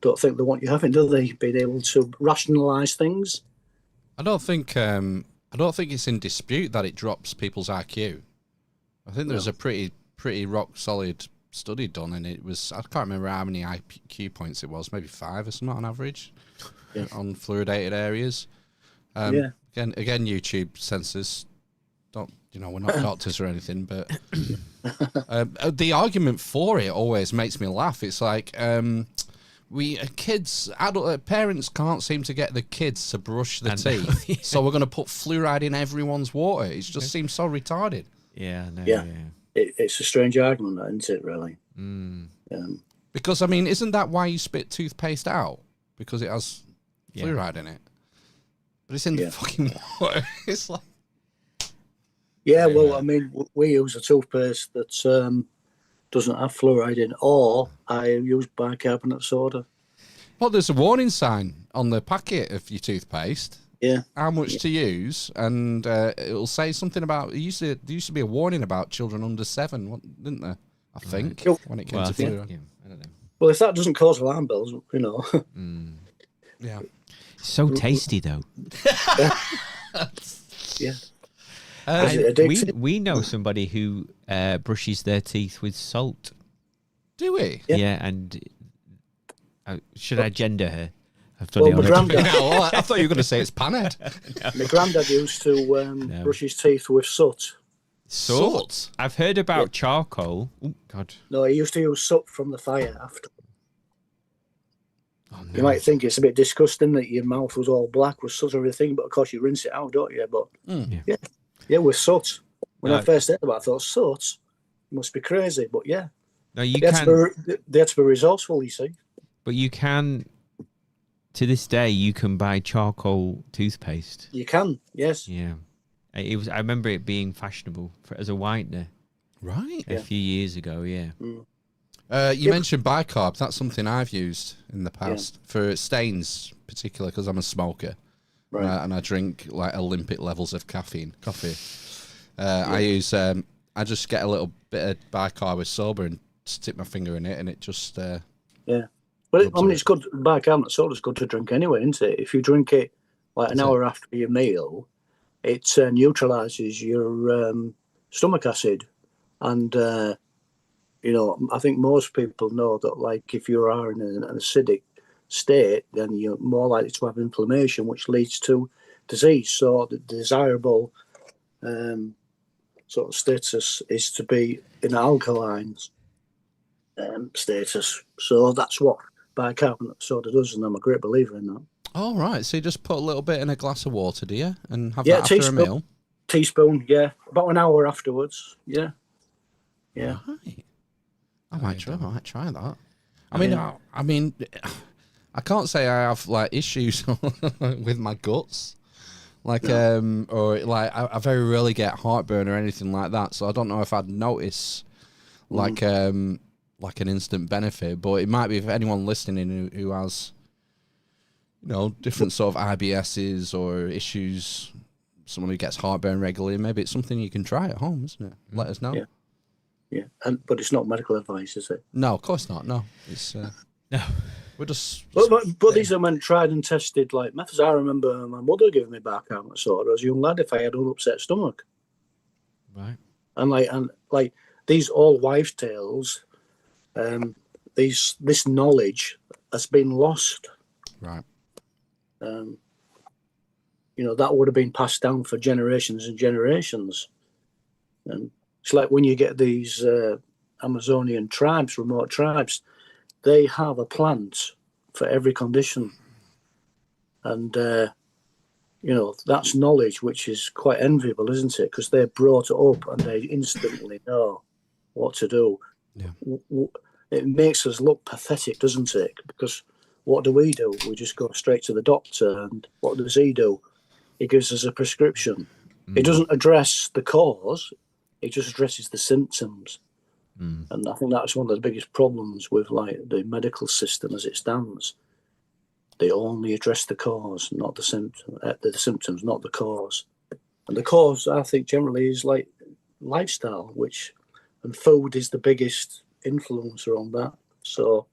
don't think they want you having, do they? Being able to rationalise things. I don't think it's in dispute that it drops people's IQ. I think there was a pretty rock solid study done, and it was, I can't remember how many IQ points it was, maybe 5 or something on average on fluoridated areas. Again, YouTube censors. We're not doctors or anything, but the argument for it always makes me laugh. It's like parents can't seem to get the kids to brush their teeth, so we're going to put fluoride in everyone's water. It just seems so retarded. Yeah, no, yeah. It's a strange argument, isn't it? Really. Because isn't that why you spit toothpaste out? Because it has fluoride in it. But it's in the fucking water. It's like. Yeah, well, we use a toothpaste that doesn't have fluoride in, or I use bicarbonate soda. Well, there's a warning sign on the packet of your toothpaste. Yeah. How much to use, and it'll say something about. There used to be a warning about children under 7, didn't there? I think when it came to fluoride. I don't know. Well, if that doesn't cause alarm bells, Yeah. So tasty though. Yeah. We know somebody who brushes their teeth with salt. Do we? Yeah, and should I gender her? I've done my granddad. I thought you were going to say it's panhead. My granddad used to brush his teeth with soot. Soot? I've heard about charcoal. Oh, God. No, he used to use soot from the fire after. Oh, no. You might think it's a bit disgusting that your mouth was all black with soot or everything, but of course you rinse it out, don't you? But with soot. When I first heard about it, I thought, soot? Must be crazy, but yeah. No, they had to be resourceful, you see. But you can, to this day, you can buy charcoal toothpaste. You can, yes. Yeah. I remember it being fashionable as a whitener. Right. A few years ago, yeah. You mentioned bicarb. That's something I've used in the past for stains, particularly because I'm a smoker. Right. And I drink like Olympic levels of coffee. I use, I just get a little bit of bicarb with sober and stick my finger in it, and it just. Well, it's good. Bicarbonate soda's good to drink anyway, isn't it? If you drink it like an hour after your meal, it neutralises your stomach acid, and I think most people know that, like, if you are in an acidic state, then you're more likely to have inflammation, which leads to disease. So the desirable sort of status is to be in alkaline status. So that's what bicarbonate soda does, and I'm a great believer in that. Oh, right. So you just put a little bit in a glass of water, do you? And have that after a meal? Teaspoon, yeah. About an hour afterwards, yeah. Yeah. Right. I might try that. I mean, I can't say I have like issues with my guts. or like I very rarely get heartburn or anything like that. So I don't know if I'd notice like an instant benefit, but it might be if anyone listening who has, you know, different sort of IBSs or issues, someone who gets heartburn regularly, maybe it's something you can try at home, isn't it? Let us know. Yeah, but it's not medical advice, is it? No, of course not. No, it's No. we're just. But these are men tried and tested like methods. I remember my mother giving me back-out sore as a young lad if I had an upset stomach. Right. And like these all wives' tales, this knowledge has been lost. Right. You know, that would have been passed down for generations and generations. And it's like when you get these Amazonian tribes, remote tribes, they have a plant for every condition. And, you know, that's knowledge which is quite enviable, isn't it? Because they're brought up and they instantly know what to do. Yeah. It makes us look pathetic, doesn't it? Because what do? We just go straight to the doctor, and what does he do? He gives us a prescription. It doesn't address the cause, it just addresses the symptoms. And I think that's one of the biggest problems with like the medical system as it stands. They only address the cause, not the symptoms, not the cause. And the cause, I think, generally is like lifestyle, and food is the biggest influencer on that. So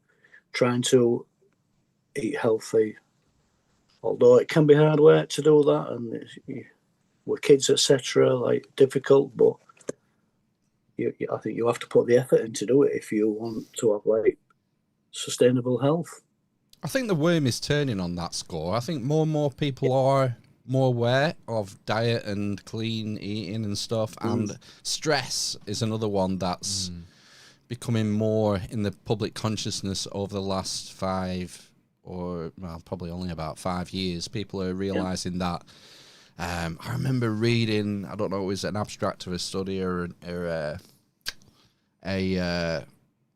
trying to eat healthy, although it can be hard work to do that, and with kids, etc., like difficult, but I think you have to put the effort in to do it if you want to have like sustainable health. I think the worm is turning on that score. I think more and more people are more aware of diet and clean eating and stuff, and stress is another one that's becoming more in the public consciousness over the last 5 or probably only about 5 years. People are realizing that. I remember reading, I don't know, it was an abstract of a study or a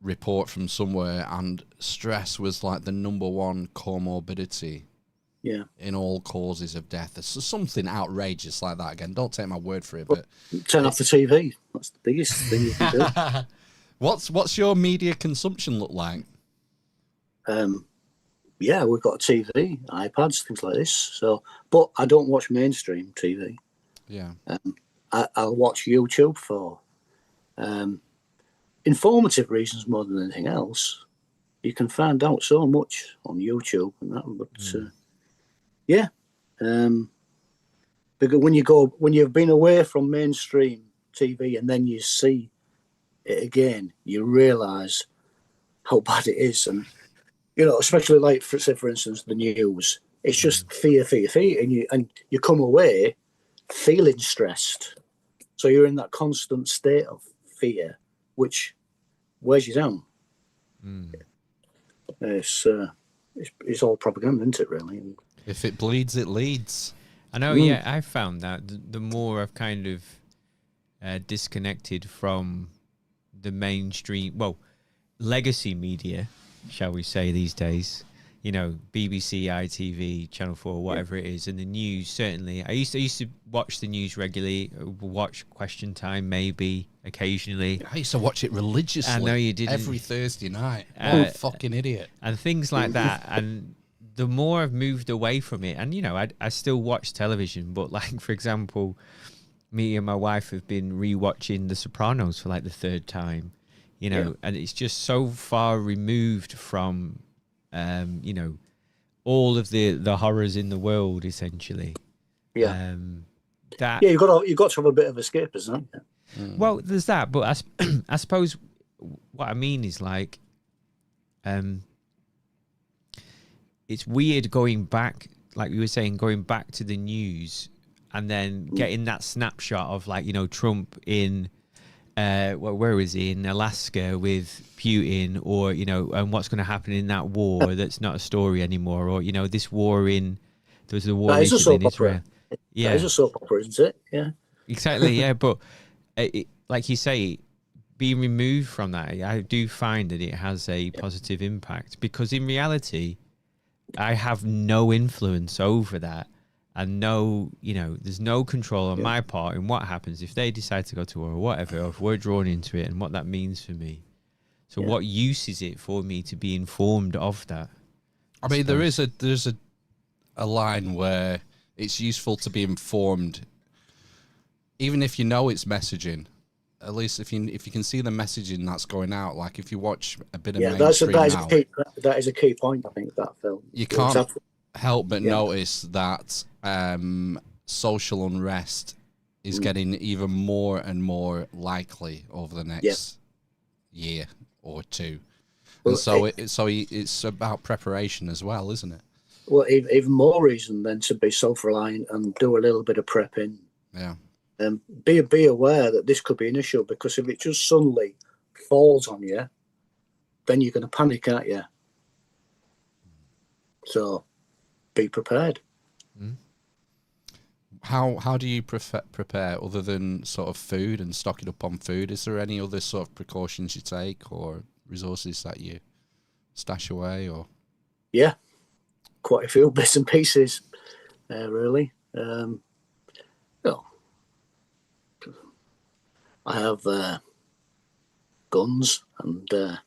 report from somewhere, and stress was like the #1 comorbidity in all causes of death. It's something outrageous like that. Again, don't take my word for it, but turn off the TV. That's the biggest thing you can do. What's your media consumption look like? Yeah, we've got a TV, iPads, things like this. So, but I don't watch mainstream TV. Yeah. I'll watch YouTube for informative reasons more than anything else. You can find out so much on YouTube and that, but because when you've been away from mainstream TV and then you see it again, you realise how bad it is. And you know, especially like for instance, the news. It's just fear, and you come away feeling stressed. So you're in that constant state of fear, which wears you down. It's all propaganda, isn't it? Really. If it bleeds, it leads. I know. Yeah, I found that the more I've kind of disconnected from the mainstream, legacy media, shall we say, these days, you know, BBC, ITV, Channel 4, whatever it is, and the news, certainly. I used to watch the news regularly, watch Question Time maybe occasionally. I used to watch it religiously. I know you did. Every Thursday night. What a fucking idiot. And things like that. And the more I've moved away from it, and, you know, I still watch television, but, like, for example, me and my wife have been rewatching The Sopranos for, like, the 3rd time. You know, and it's just so far removed from, you know, all of the horrors in the world, essentially. Yeah. You've got to have a bit of escapism, haven't you? Well, there's that, but I suppose what I mean is like, it's weird going back, like we were saying, going back to the news and then getting that snapshot of, like, you know, Trump in. Where was he? In Alaska with Putin, or, you know, and what's going to happen in that war that's not a story anymore, or, you know, this war there was a war recently in Israel. Yeah, it's a soap opera, isn't it? Yeah, exactly. Yeah, but like you say, being removed from that, I do find that it has a positive impact, because in reality, I have no influence over that. and there's no control on my part in what happens if they decide to go to war or whatever, or if we're drawn into it and what that means for me. So what use is it for me to be informed of that? I mean, there's a line where it's useful to be informed, even if you know it's messaging. At least if you can see the messaging that's going out, like if you watch a bit of mainstream that is a key point. I think that film. You can't help but notice that social unrest is getting even more and more likely over the next year or two. Well, and so it's about preparation as well, isn't it? Well, even more reason then to be self-reliant and do a little bit of prepping. Yeah. Be aware that this could be an issue, because if it just suddenly falls on you, then you're going to panic, aren't you? So be prepared. How do you prepare other than sort of food and stocking up on food? Is there any other sort of precautions you take or resources that you stash away? Or yeah, quite a few bits and pieces, really. Well, I have guns, and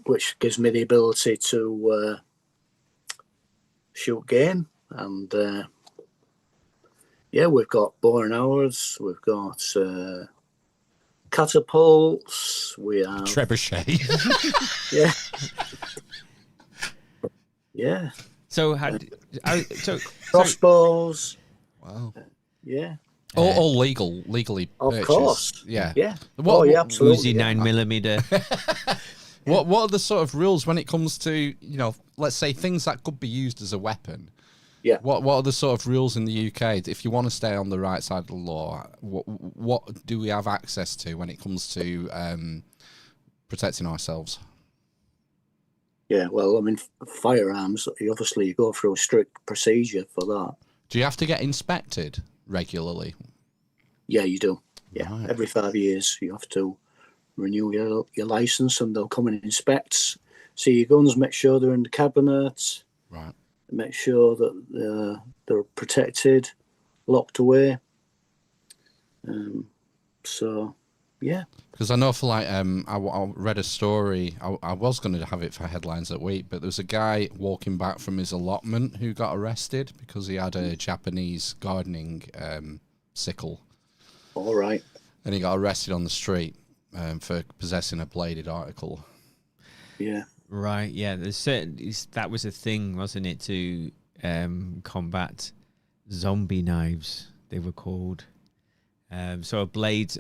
which gives me the ability to shoot game, and we've got bow and arrows, we've got catapults, we have trebuchet. yeah. So crossbows. Wow. Yeah. All legally Of purchased. course. Yeah. Absolutely. Uzi 9mm. What are the sort of rules when it comes to, let's say things that could be used as a weapon? Yeah. What are the sort of rules in the UK if you want to stay on the right side of the law? What do we have access to when it comes to protecting ourselves? Yeah, well, I mean, firearms, obviously you go through a strict procedure for that. Do you have to get inspected regularly? Yeah, you do. Yeah, Right. Every 5 years you have to renew your license, and they'll come and inspect, see your guns, make sure they're in the cabinet, Right. make sure that they're protected, locked away. So, yeah. Because I know for I read a story, I was going to have it for headlines that week, but there was a guy walking back from his allotment who got arrested because he had a Japanese gardening sickle. All right. And he got arrested on the street for possessing a bladed article. Yeah. Right, yeah. That was a thing, wasn't it, to combat zombie knives, they were called. So a blade,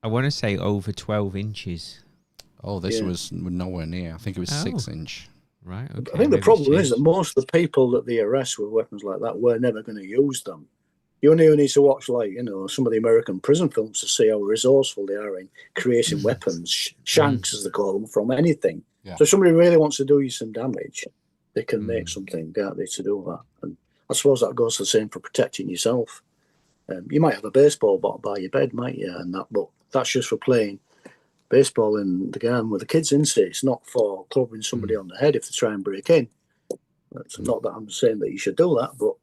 I want to say over 12 inches. Oh, this was nowhere near. I think it was 6 inch. Right, okay. I think the problem is that most of the people that they arrest with weapons like that were never going to use them. You only need to watch, some of the American prison films to see how resourceful they are in creating weapons, shanks as they call them, from anything. Yeah. So if somebody really wants to do you some damage, they can make something, can't they, to do that? And I suppose that goes the same for protecting yourself. You might have a baseball bat by your bed, might you? And that, but that's just for playing baseball in the garden with the kids, isn't it? It's not for clubbing somebody on the head if they try and break in. It's not that I'm saying that you should do that, but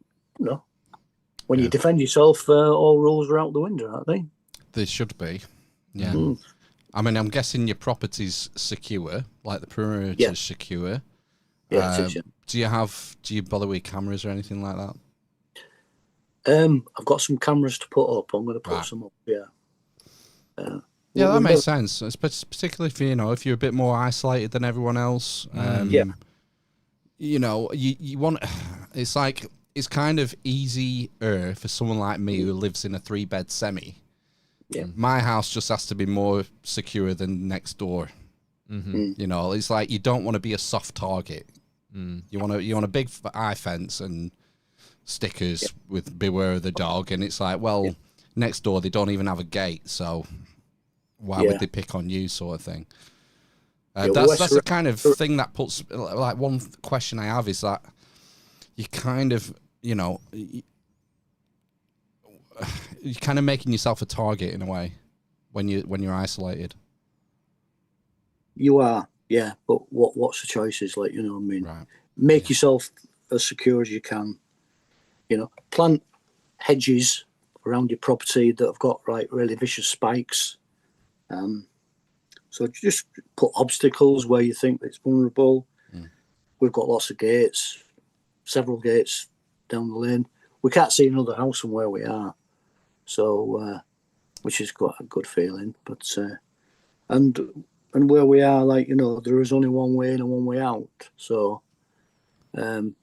when you defend yourself, all rules are out the window, aren't they? They should be. Yeah. I mean, I'm guessing your property's secure, like the perimeter's secure. Yeah, it is, yeah. Do you bother with cameras or anything like that? I've got some cameras to put up. I'm going to put some up, yeah. That makes sense. It's particularly if you're a bit more isolated than everyone else. You want. It's kind of easier for someone like me who lives in a 3-bed semi. Yeah. My house just has to be more secure than next door. It's like you don't want to be a soft target. You want a big eye fence and stickers with "Beware of the Dog," and it's like, next door they don't even have a gate, so why would they pick on you, sort of thing. That's the kind of thing that puts, like, one question I have is that you kind of, you're kind of making yourself a target in a way when you're isolated. You are, yeah. But what's the choices? Like, what I mean? Right. Make yourself as secure as you can. plant hedges around your property that have got like really vicious spikes. So just put obstacles where you think it's vulnerable. We've got lots of gates, several gates down the lane. We can't see another house from where we are, so which is quite a good feeling. But and where we are, like, there is only one way in and one way out. So I'm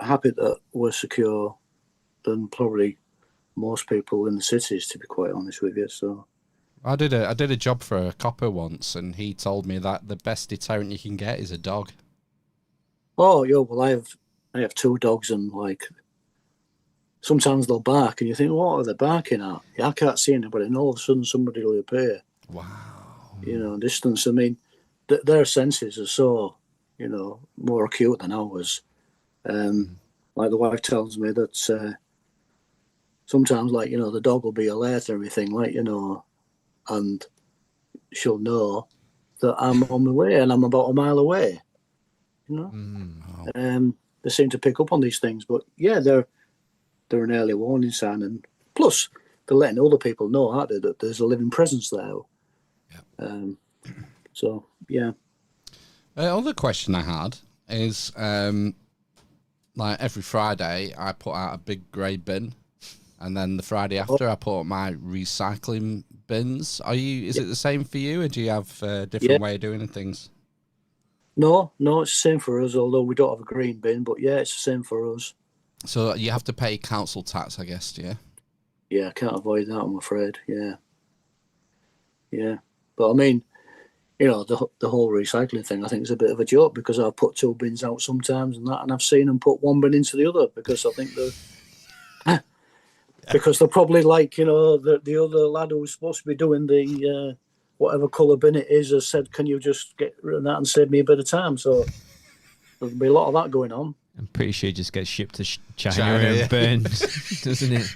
happy that we're secure than probably most people in the cities, to be quite honest with you. So I did a job for a copper once, and he told me that the best deterrent you can get is a dog. Oh, yeah. Well, I have 2 dogs, and like sometimes they'll bark, and you think, what are they barking at? Yeah, I can't see anybody, and all of a sudden somebody will appear. Wow. Distance. I mean, their senses are so, more acute than ours. Like the wife tells me that sometimes, like, the dog will be alert and everything, like, and she'll know that I'm on my way and I'm about a mile away. Wow. They seem to pick up on these things, but yeah, they're an early warning sign, and plus they're letting other people know, aren't they, that there's a living presence there. Yeah. So yeah. Other question I had is, like every Friday I put out a big grey bin, and then the Friday after I put out my recycling bins. Is it the same for you, or do you have a different way of doing things? No, it's the same for us, although we don't have a green bin, but yeah, it's the same for us. So you have to pay council tax, I guess, yeah? Yeah, I can't avoid that, I'm afraid, yeah. Yeah, but I mean, the whole recycling thing, I think, is a bit of a joke, because I've put 2 bins out sometimes and I've seen them put 1 bin into the other, because I think because they're probably like, the other lad who was supposed to be doing the whatever colour bin it is has said, can you just get rid of that and save me a bit of time? So there'll be a lot of that going on. I'm pretty sure it just gets shipped to China and burned, doesn't it?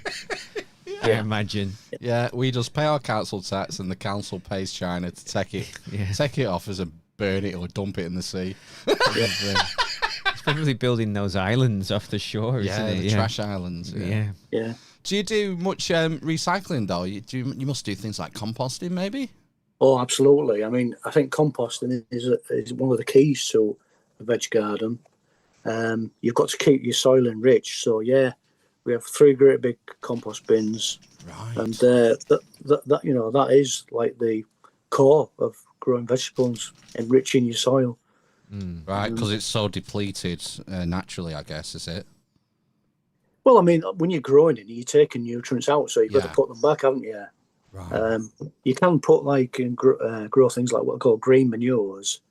I imagine. Yeah, we just pay our council tax, and the council pays China to take it off as a burn it or dump it in the sea. It's probably building those islands off the shore, isn't it? The trash islands. Yeah. Do you do much recycling though? You must do things like composting, maybe? Oh, absolutely. I mean, I think composting is one of the keys to a veg garden. You've got to keep your soil enriched. So yeah, we have 3 great big compost bins, right? And that is like the core of growing vegetables, enriching your soil. Right, because it's so depleted naturally, I guess, is it? Well, I mean, when you're growing it, you're taking nutrients out, so you've got to put them back, haven't you? Right. You can put grow things like what are called green manures,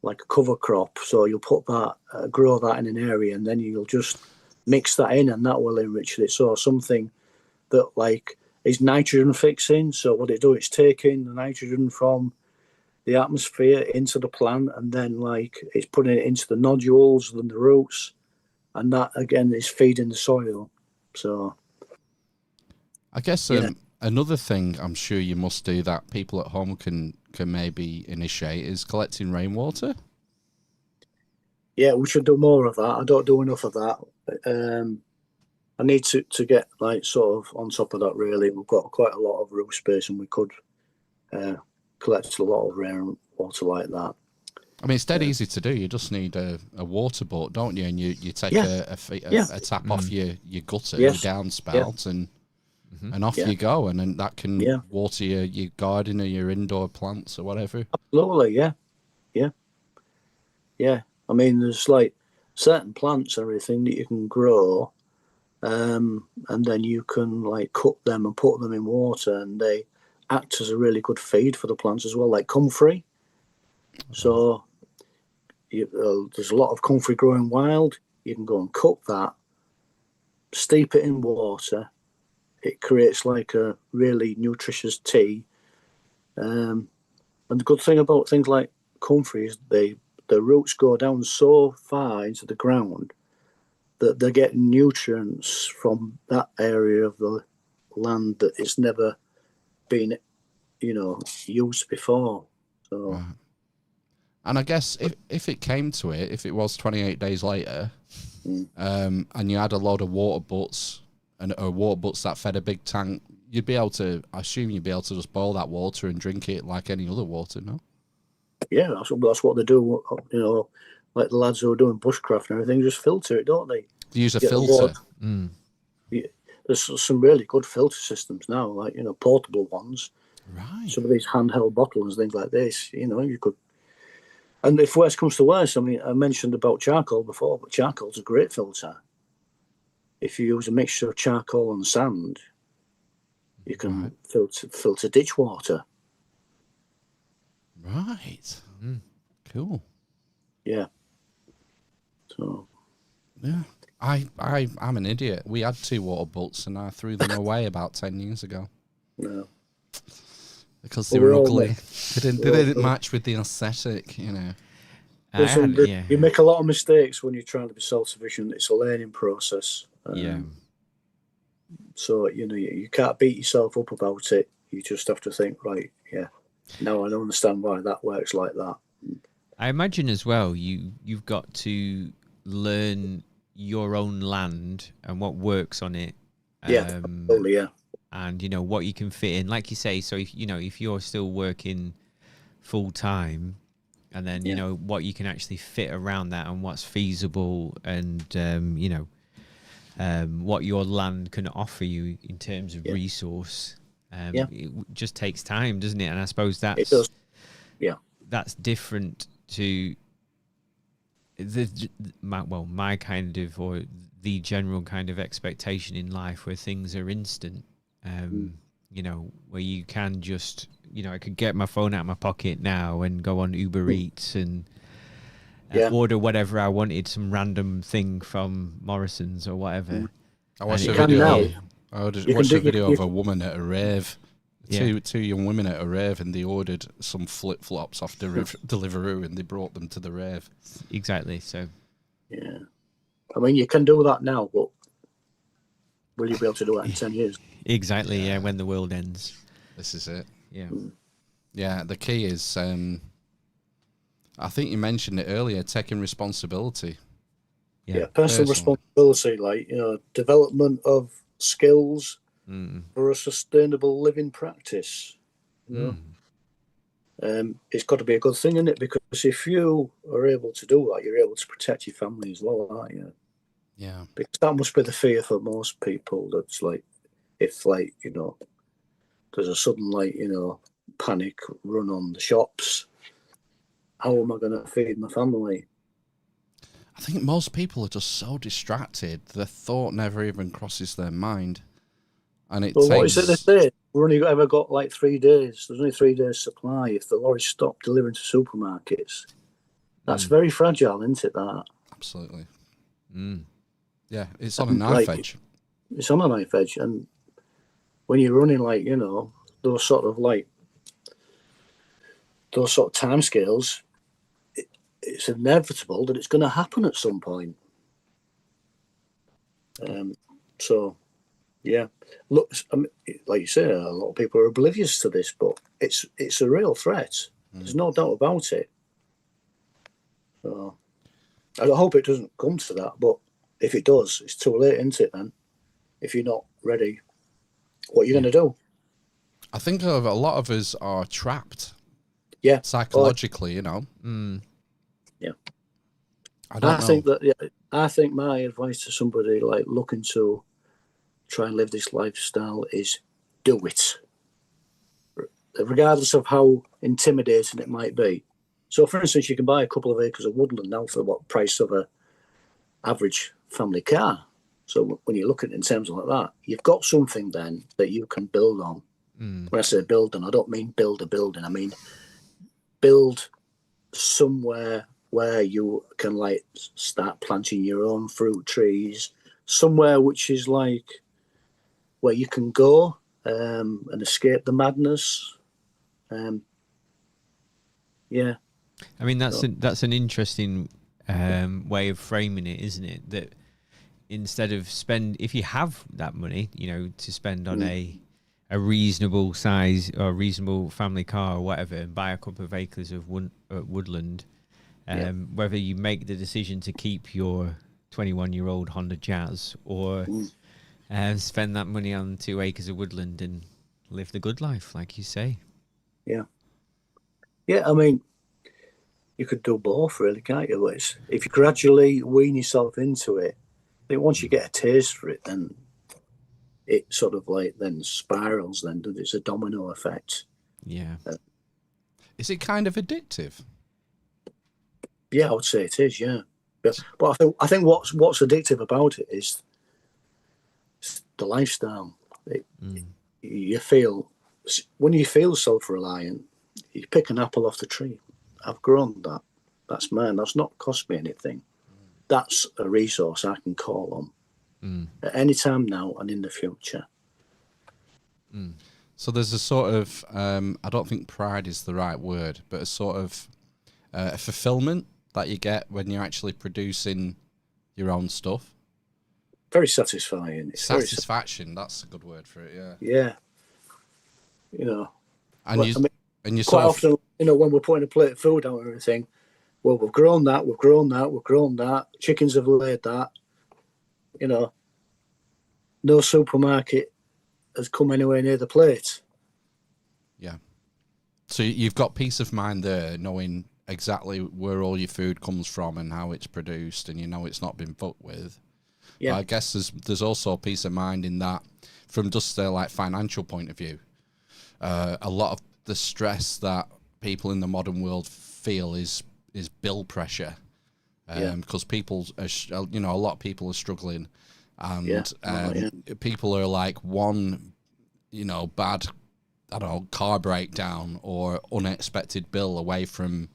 like a cover crop. So you'll put that, grow that in an area, and then you'll just mix that in, and that will enrich it. So something that like is nitrogen fixing. So what it do, it's taking the nitrogen from the atmosphere into the plant, and then like it's putting it into the nodules and the roots, and that again is feeding the soil. So I guess another thing I'm sure you must do that people at home can maybe initiate is collecting rainwater. Yeah, we should do more of that. I don't do enough of that. I need to get like sort of on top of that, really. We've got quite a lot of roof space, and we could collect a lot of rainwater like that. I mean, it's dead easy to do. You just need a water boat, don't you? And you take a tap off your gutter, your downspout, and off you go. And then that can water your garden or your indoor plants or whatever. Absolutely, yeah. I mean, there's like certain plants and everything that you can grow, and then you can like cut them and put them in water, and they act as a really good feed for the plants as well, like comfrey. So there's a lot of comfrey growing wild. You can go and cut that, steep it in water. It creates like a really nutritious tea. And the good thing about things like comfrey is the roots go down so far into the ground that they're getting nutrients from that area of the land that it's never been, used before. So. Right. And I guess if it came to it, if it was 28 days later, and you had a load of water butts or water butts that fed a big tank, you'd be able to. I assume you'd be able to just boil that water and drink it like any other water, no? Yeah, that's what they do. You know, like the lads who are doing bushcraft and everything, just filter it, don't they? They use a Get the filter. water. Yeah, there's some really good filter systems now, like, you know, portable ones. Right. Some of these handheld bottles and things like this, you know, you could. And if worse comes to worse, I mean, I mentioned about charcoal before, but charcoal's a great filter. If you use a mixture of charcoal and sand, you can filter ditch water. Right. Cool. Yeah. So. Yeah. I'm an idiot. We had 2 water butts and I threw them away about 10 years ago. No. Because they were ugly. They didn't match with the aesthetic, you know. You make a lot of mistakes when you're trying to be self-sufficient. It's a learning process. So, you know, you can't beat yourself up about it. You just have to think, right, yeah, now I don't understand why that works like that. I imagine as well, you've got to learn your own land and what works on it. Yeah, absolutely, yeah. And, you know, what you can fit in. Like you say, so if you're still working full time, and then, you know, what you can actually fit around that and what's feasible and, you know, what your land can offer you in terms of resource. It just takes time, doesn't it? And I suppose it does. Yeah. That's different to my kind of, or the general kind of expectation in life where things are instant. You know, where you can just, you know, I could get my phone out of my pocket now and go on Uber Eats and order whatever I wanted, some random thing from Morrison's or whatever. I watched a video. I watched a video of a woman at a rave. Two young women at a rave, and they ordered some flip flops off Deliveroo, and they brought them to the rave. Exactly. So. Yeah, I mean, you can do that now, but will you be able to do that in 10 years? Exactly. Yeah, when the world ends. This is it. Yeah. Yeah. The key is, I think you mentioned it earlier, taking responsibility. Yeah, personal responsibility, like, you know, development of skills for a sustainable living practice. You know? It's got to be a good thing, isn't it? Because if you are able to do that, you're able to protect your family as well, aren't you? Yeah. Because that must be the fear for most people. That's like, if, like, you know, there's a sudden, like, you know, panic run on the shops, how am I going to feed my family? I think most people are just so distracted, the thought never even crosses their mind. And it takes... what is it they say? We've only ever got like 3 days. There's only 3 days supply if the lorries stop delivering to supermarkets. That's very fragile, isn't it, that? Absolutely. Yeah, it's on a knife edge. It's on a knife edge. And when you're running, like, you know, those sort of time scales, it's inevitable that it's going to happen at some point. So, yeah. Look, I mean, like you say, a lot of people are oblivious to this, but it's a real threat. There's no doubt about it. So, I hope it doesn't come to that, but if it does, it's too late, isn't it, then? If you're not ready, what are you going to do? I think a lot of us are trapped. Yeah. Psychologically, you know. Yeah. I think my advice to somebody like looking to try and live this lifestyle is do it, regardless of how intimidating it might be. So, for instance, you can buy a couple of acres of woodland now for what price of a average family car. So when you look at it in terms of like that, you've got something then that you can build on. When I say building, I don't mean build a building. I mean build somewhere where you can like start planting your own fruit trees, somewhere which is like where you can go and escape the madness. Yeah. I mean, that's an interesting way of framing it, isn't it? That instead of if you have that money, you know, to spend on a a reasonable size or reasonable family car or whatever and buy a couple of acres of woodland, whether you make the decision to keep your 21-year-old Honda Jazz or spend that money on 2 acres of woodland and live the good life, like you say. Yeah. Yeah, I mean, you could do both, really, can't you? If you gradually wean yourself into it, I think once you get a taste for it, then it sort of like then spirals. Then it's a domino effect. Yeah. Is it kind of addictive? Yeah, I would say it is. Yeah, but I think what's addictive about it is the lifestyle. You feel when you feel self-reliant, you pick an apple off the tree. I've grown that. That's mine. That's not cost me anything. That's a resource I can call on at any time now and in the future. So there's a sort of, I don't think pride is the right word, but a sort of fulfillment that you get when you're actually producing your own stuff. Very satisfying. It's Satisfaction, that's a good word for it, yeah. Yeah. You know. And you quite often, when we're putting a plate of food out and everything, well, we've grown that. Chickens have laid that. No supermarket has come anywhere near the plate. Yeah. So you've got peace of mind there, knowing exactly where all your food comes from and how it's produced, and it's not been fucked with. Yeah. But I guess there's also peace of mind in that, from just the financial point of view. A lot of the stress that people in the modern world feel is bill pressure, because people are, a lot of people are struggling, and people are like one, bad, I don't know, car breakdown or unexpected bill away from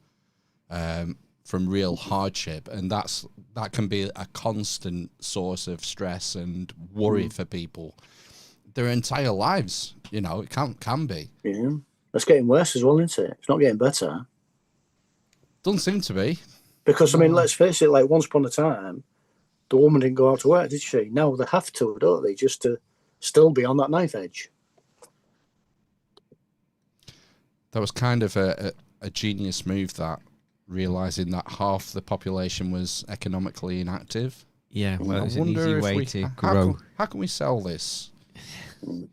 real hardship, and that can be a constant source of stress and worry for people their entire lives. It can be. Yeah, it's getting worse as well, isn't it? It's not getting better. Doesn't seem to be. Because let's face it. Like once upon a time, the woman didn't go out to work, did she? Now they have to, don't they? Just to still be on that knife edge. That was kind of a genius move, that, realising that half the population was economically inactive. Yeah, well, it's an easy way to grow. How can we sell this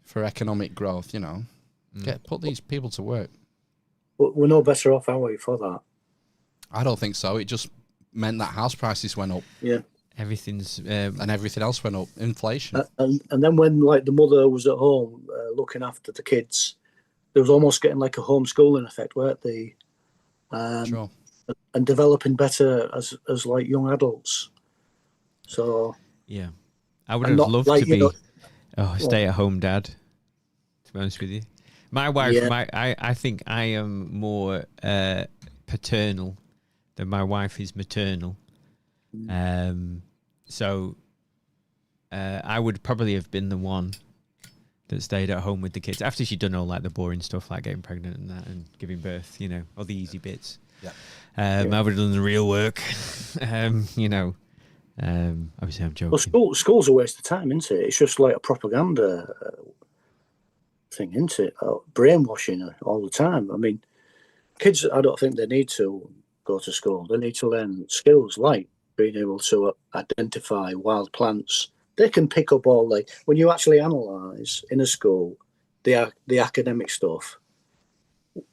for economic growth, Put these people to work. We're no better off, are we, for that? I don't think so. It just meant that house prices went up. Yeah. Everything's... and everything else went up. Inflation. And then when, the mother was at home looking after the kids, there was almost getting like a homeschooling effect, weren't they? Sure. And developing better as young adults. So... Yeah. I would have loved to be a stay-at-home dad, to be honest with you. My wife, I think I am more paternal than my wife is maternal. So I would probably have been the one that stayed at home with the kids after she'd done all the boring stuff like getting pregnant and that and giving birth, all the easy bits. Yeah. I would have done the real work. Obviously I'm joking. Well, school's a waste of time, isn't it? It's just like a propaganda thing, isn't it? Brainwashing all the time. I mean, kids, I don't think they need to go to school. They need to learn skills like being able to identify wild plants. They can pick up when you actually analyse in a school the academic stuff.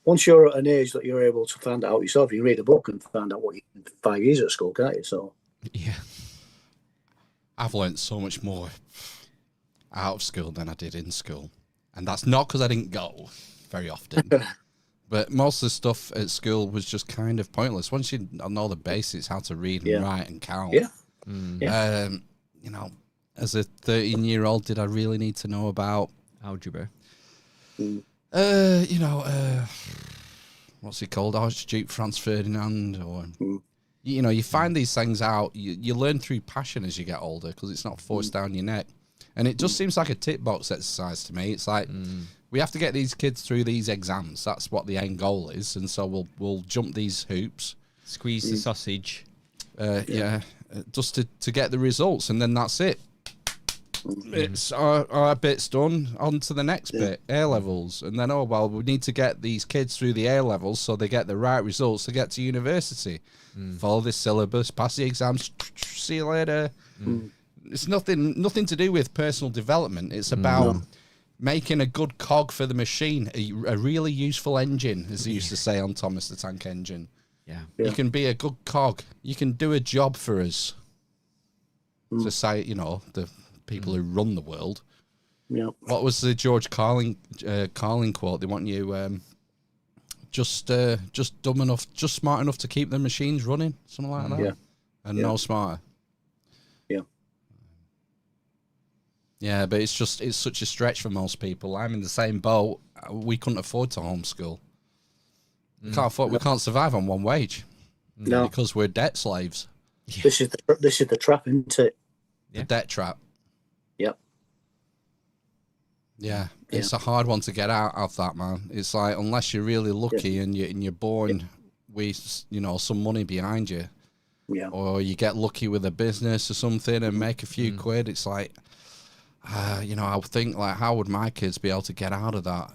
Once you're at an age that you're able to find out yourself, you read a book and find out what you did 5 years at school, can't you? So yeah, I've learnt so much more out of school than I did in school, and that's not because I didn't go very often. But most of the stuff at school was just kind of pointless. Once you know the basics, how to read and write and count. Yeah. As a 13-year-old, did I really need to know about algebra? What's it called? Archduke Franz Ferdinand, or you find these things out. You learn through passion as you get older because it's not forced down your neck, and it just seems like a tick box exercise to me. It's like we have to get these kids through these exams. That's what the end goal is, and so we'll jump these hoops, squeeze the sausage, just to get the results, and then that's it. it's our bit's done. On to the next bit, A levels, and then we need to get these kids through the A levels so they get the right results to get to university. Follow this syllabus, pass the exams. See you later. It's nothing to do with personal development. It's about making a good cog for the machine, a really useful engine, as they used to say on Thomas the Tank Engine. Yeah. You can be a good cog. You can do a job for us. To say, the people who run the world. Yeah. What was the George Carlin quote? They want you just dumb enough, just smart enough to keep the machines running, something like that. Yeah. And no smarter. Yeah. Yeah, but it's such a stretch for most people. I'm in the same boat. We couldn't afford to homeschool. We can't survive on one wage. No. Because we're debt slaves. Yeah. This is the trap, isn't it? The debt trap. Yep. Yeah, it's a hard one to get out of that, man. It's like, unless you're really lucky and you're born with, some money behind you, or you get lucky with a business or something and make a few quid. It's like, I would think, like, how would my kids be able to get out of that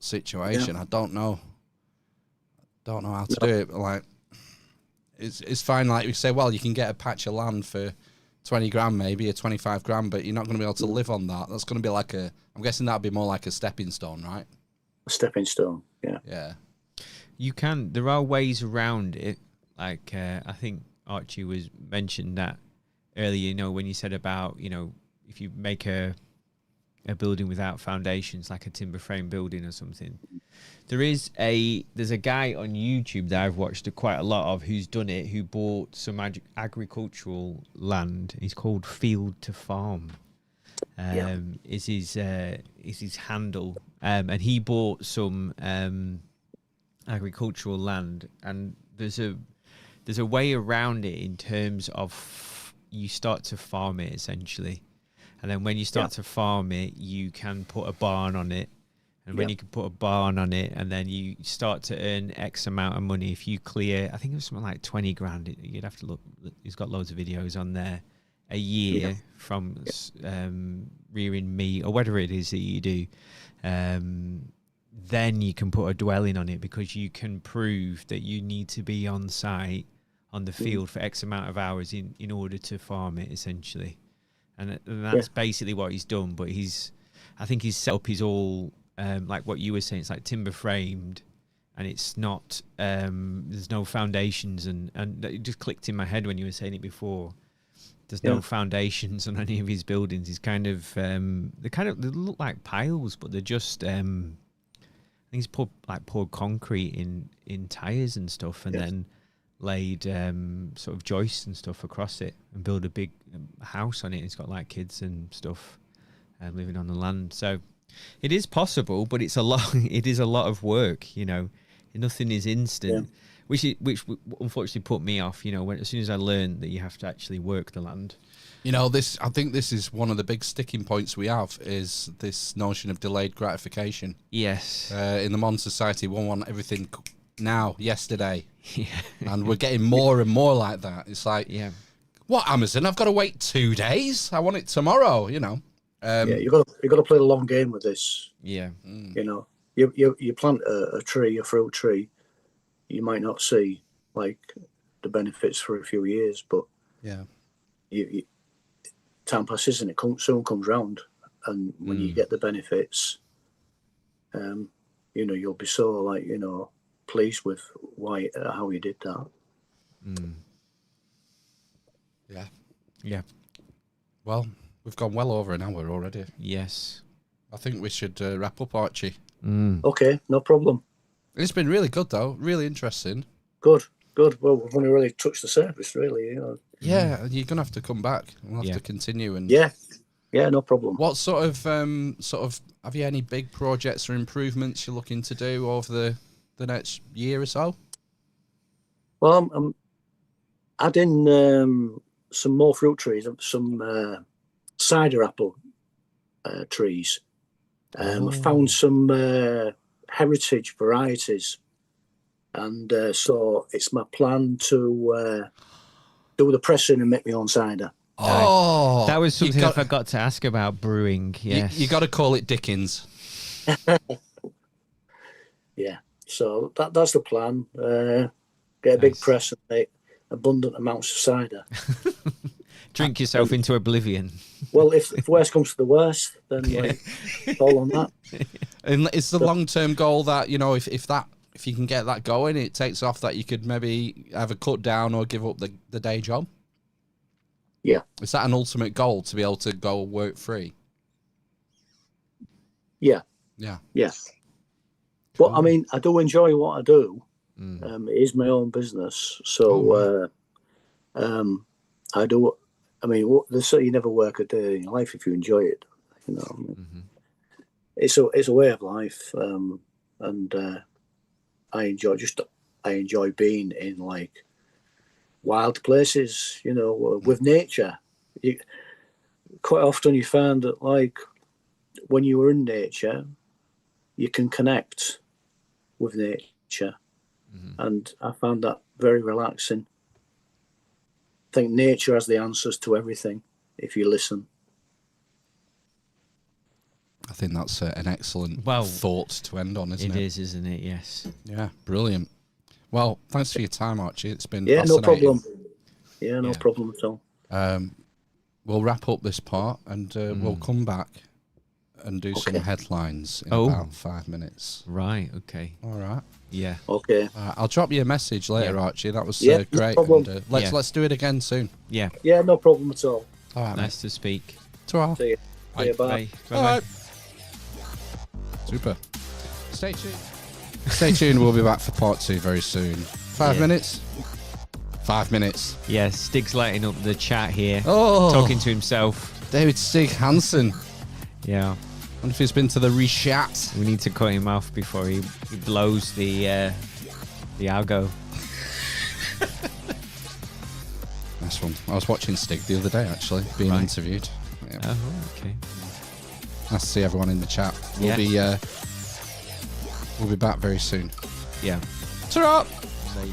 situation? I don't know. Don't know how to do it. But like, it's fine. Like we say, well, you can get a patch of land for 20 grand, maybe, or 25 grand, but you're not going to be able to live on that. That's going to be like I'm guessing that'd be more like a stepping stone, right? A stepping stone, yeah. Yeah. There are ways around it. Like, I think Archie mentioned that earlier, when you said about, if you make a building without foundations, like a timber frame building or something. There's a guy on YouTube that I've watched quite a lot of who's done it, who bought some agricultural land. He's called Field to Farm. Is his handle. And he bought some agricultural land, and there's a way around it in terms of you start to farm it essentially. And then when you start to farm it, you can put a barn on it. And when you can put a barn on it, and then you start to earn X amount of money. If you clear, I think it was something like 20 grand. You'd have to look. He's got loads of videos on there. A year from rearing meat or whatever it is that you do. Then you can put a dwelling on it, because you can prove that you need to be on site on the field for X amount of hours in order to farm it, essentially. And that's basically what he's done. But I think his setup is all like what you were saying. It's like timber framed, and it's not. There's no foundations, and it just clicked in my head when you were saying it before. There's no foundations on any of his buildings. He's they look like piles, but they're just. I think he's poured concrete in tires and stuff, and then laid sort of joists and stuff across it, and build a big house on it. It's got like kids and stuff living on the land. So it is possible, but it's a lot. It is a lot of work. Nothing is instant, which unfortunately put me off. As soon as I learned that you have to actually work the land. I think this is one of the big sticking points we have, is this notion of delayed gratification. Yes. In the modern society, we want everything now, yesterday. And we're getting more and more like that. It's like, what, Amazon? I've got to wait 2 days. I want it tomorrow. You got to play the long game with this. Yeah. You plant a fruit tree, you might not see like the benefits for a few years, but time passes and it soon comes round, and when you get the benefits, you'll be so pleased with how you did that. Well, we've gone well over an hour already. Yes. I think we should wrap up, Archie. Okay, no problem. It's been really good, though. Really interesting. Good. Well, we've only really touched the surface, really. Yeah, you're gonna have to come back. We'll have to continue. And yeah, no problem. What sort of have you any big projects or improvements you're looking to do over the next year or so? Well, I'm adding some more fruit trees, some cider apple trees. I found some heritage varieties, and so it's my plan to do the pressing and make my own cider. Oh, That was something you I forgot to ask about brewing. Yes. You got to call it Dickens. Yeah. So that's the plan. Get a big Nice. press and make abundant amounts of cider. Drink yourself into oblivion. Well, if worst comes to the worst, then all on that. And it's the long-term goal that, you know, if you can get that going, it takes off, that you could maybe either cut down or give up the day job. Yeah. Is that an ultimate goal, to be able to go work free? Yeah. Yeah. Yeah. But I mean, I do enjoy what I do. Mm. It is my own business, so I do. I mean, you never work a day in your life if you enjoy it. You know, Mm-hmm. it's a way of life, and I enjoy being in like wild places. You know, with nature. Quite often you find that like when you are in nature, you can connect with nature. And I found that very relaxing. I think nature has the answers to everything if you listen. I think that's an excellent thought to end on, isn't it? It is, isn't it? Yes. Yeah, brilliant. Well, thanks for your time, Archie. It's been No fascinating. problem. Yeah, no problem at all. We'll wrap up this part and we'll come back and do some headlines in about 5 minutes. Right. Okay. All right. Yeah. Okay. I'll drop you a message later, Archie. That was great. No And, let's do it again soon. Yeah. Yeah, no problem at all. All right. Nice to speak. Ta-ra. See you. Bye. See you, bye. Bye. All right. Super. Stay tuned. Stay tuned. We'll be back for part 2 very soon. 5 minutes. 5 minutes. Yeah. Stig's lighting up the chat here. Oh, Talking to himself. David Stig Hansen. Yeah. I wonder if he's been to the reshat. We need to cut him off before he blows the algo. Nice one. I was watching Stig the other day, actually, being interviewed. Yeah. Oh, okay. Nice to see everyone in the chat. We'll be back very soon. Yeah. Ta-ra! Bye.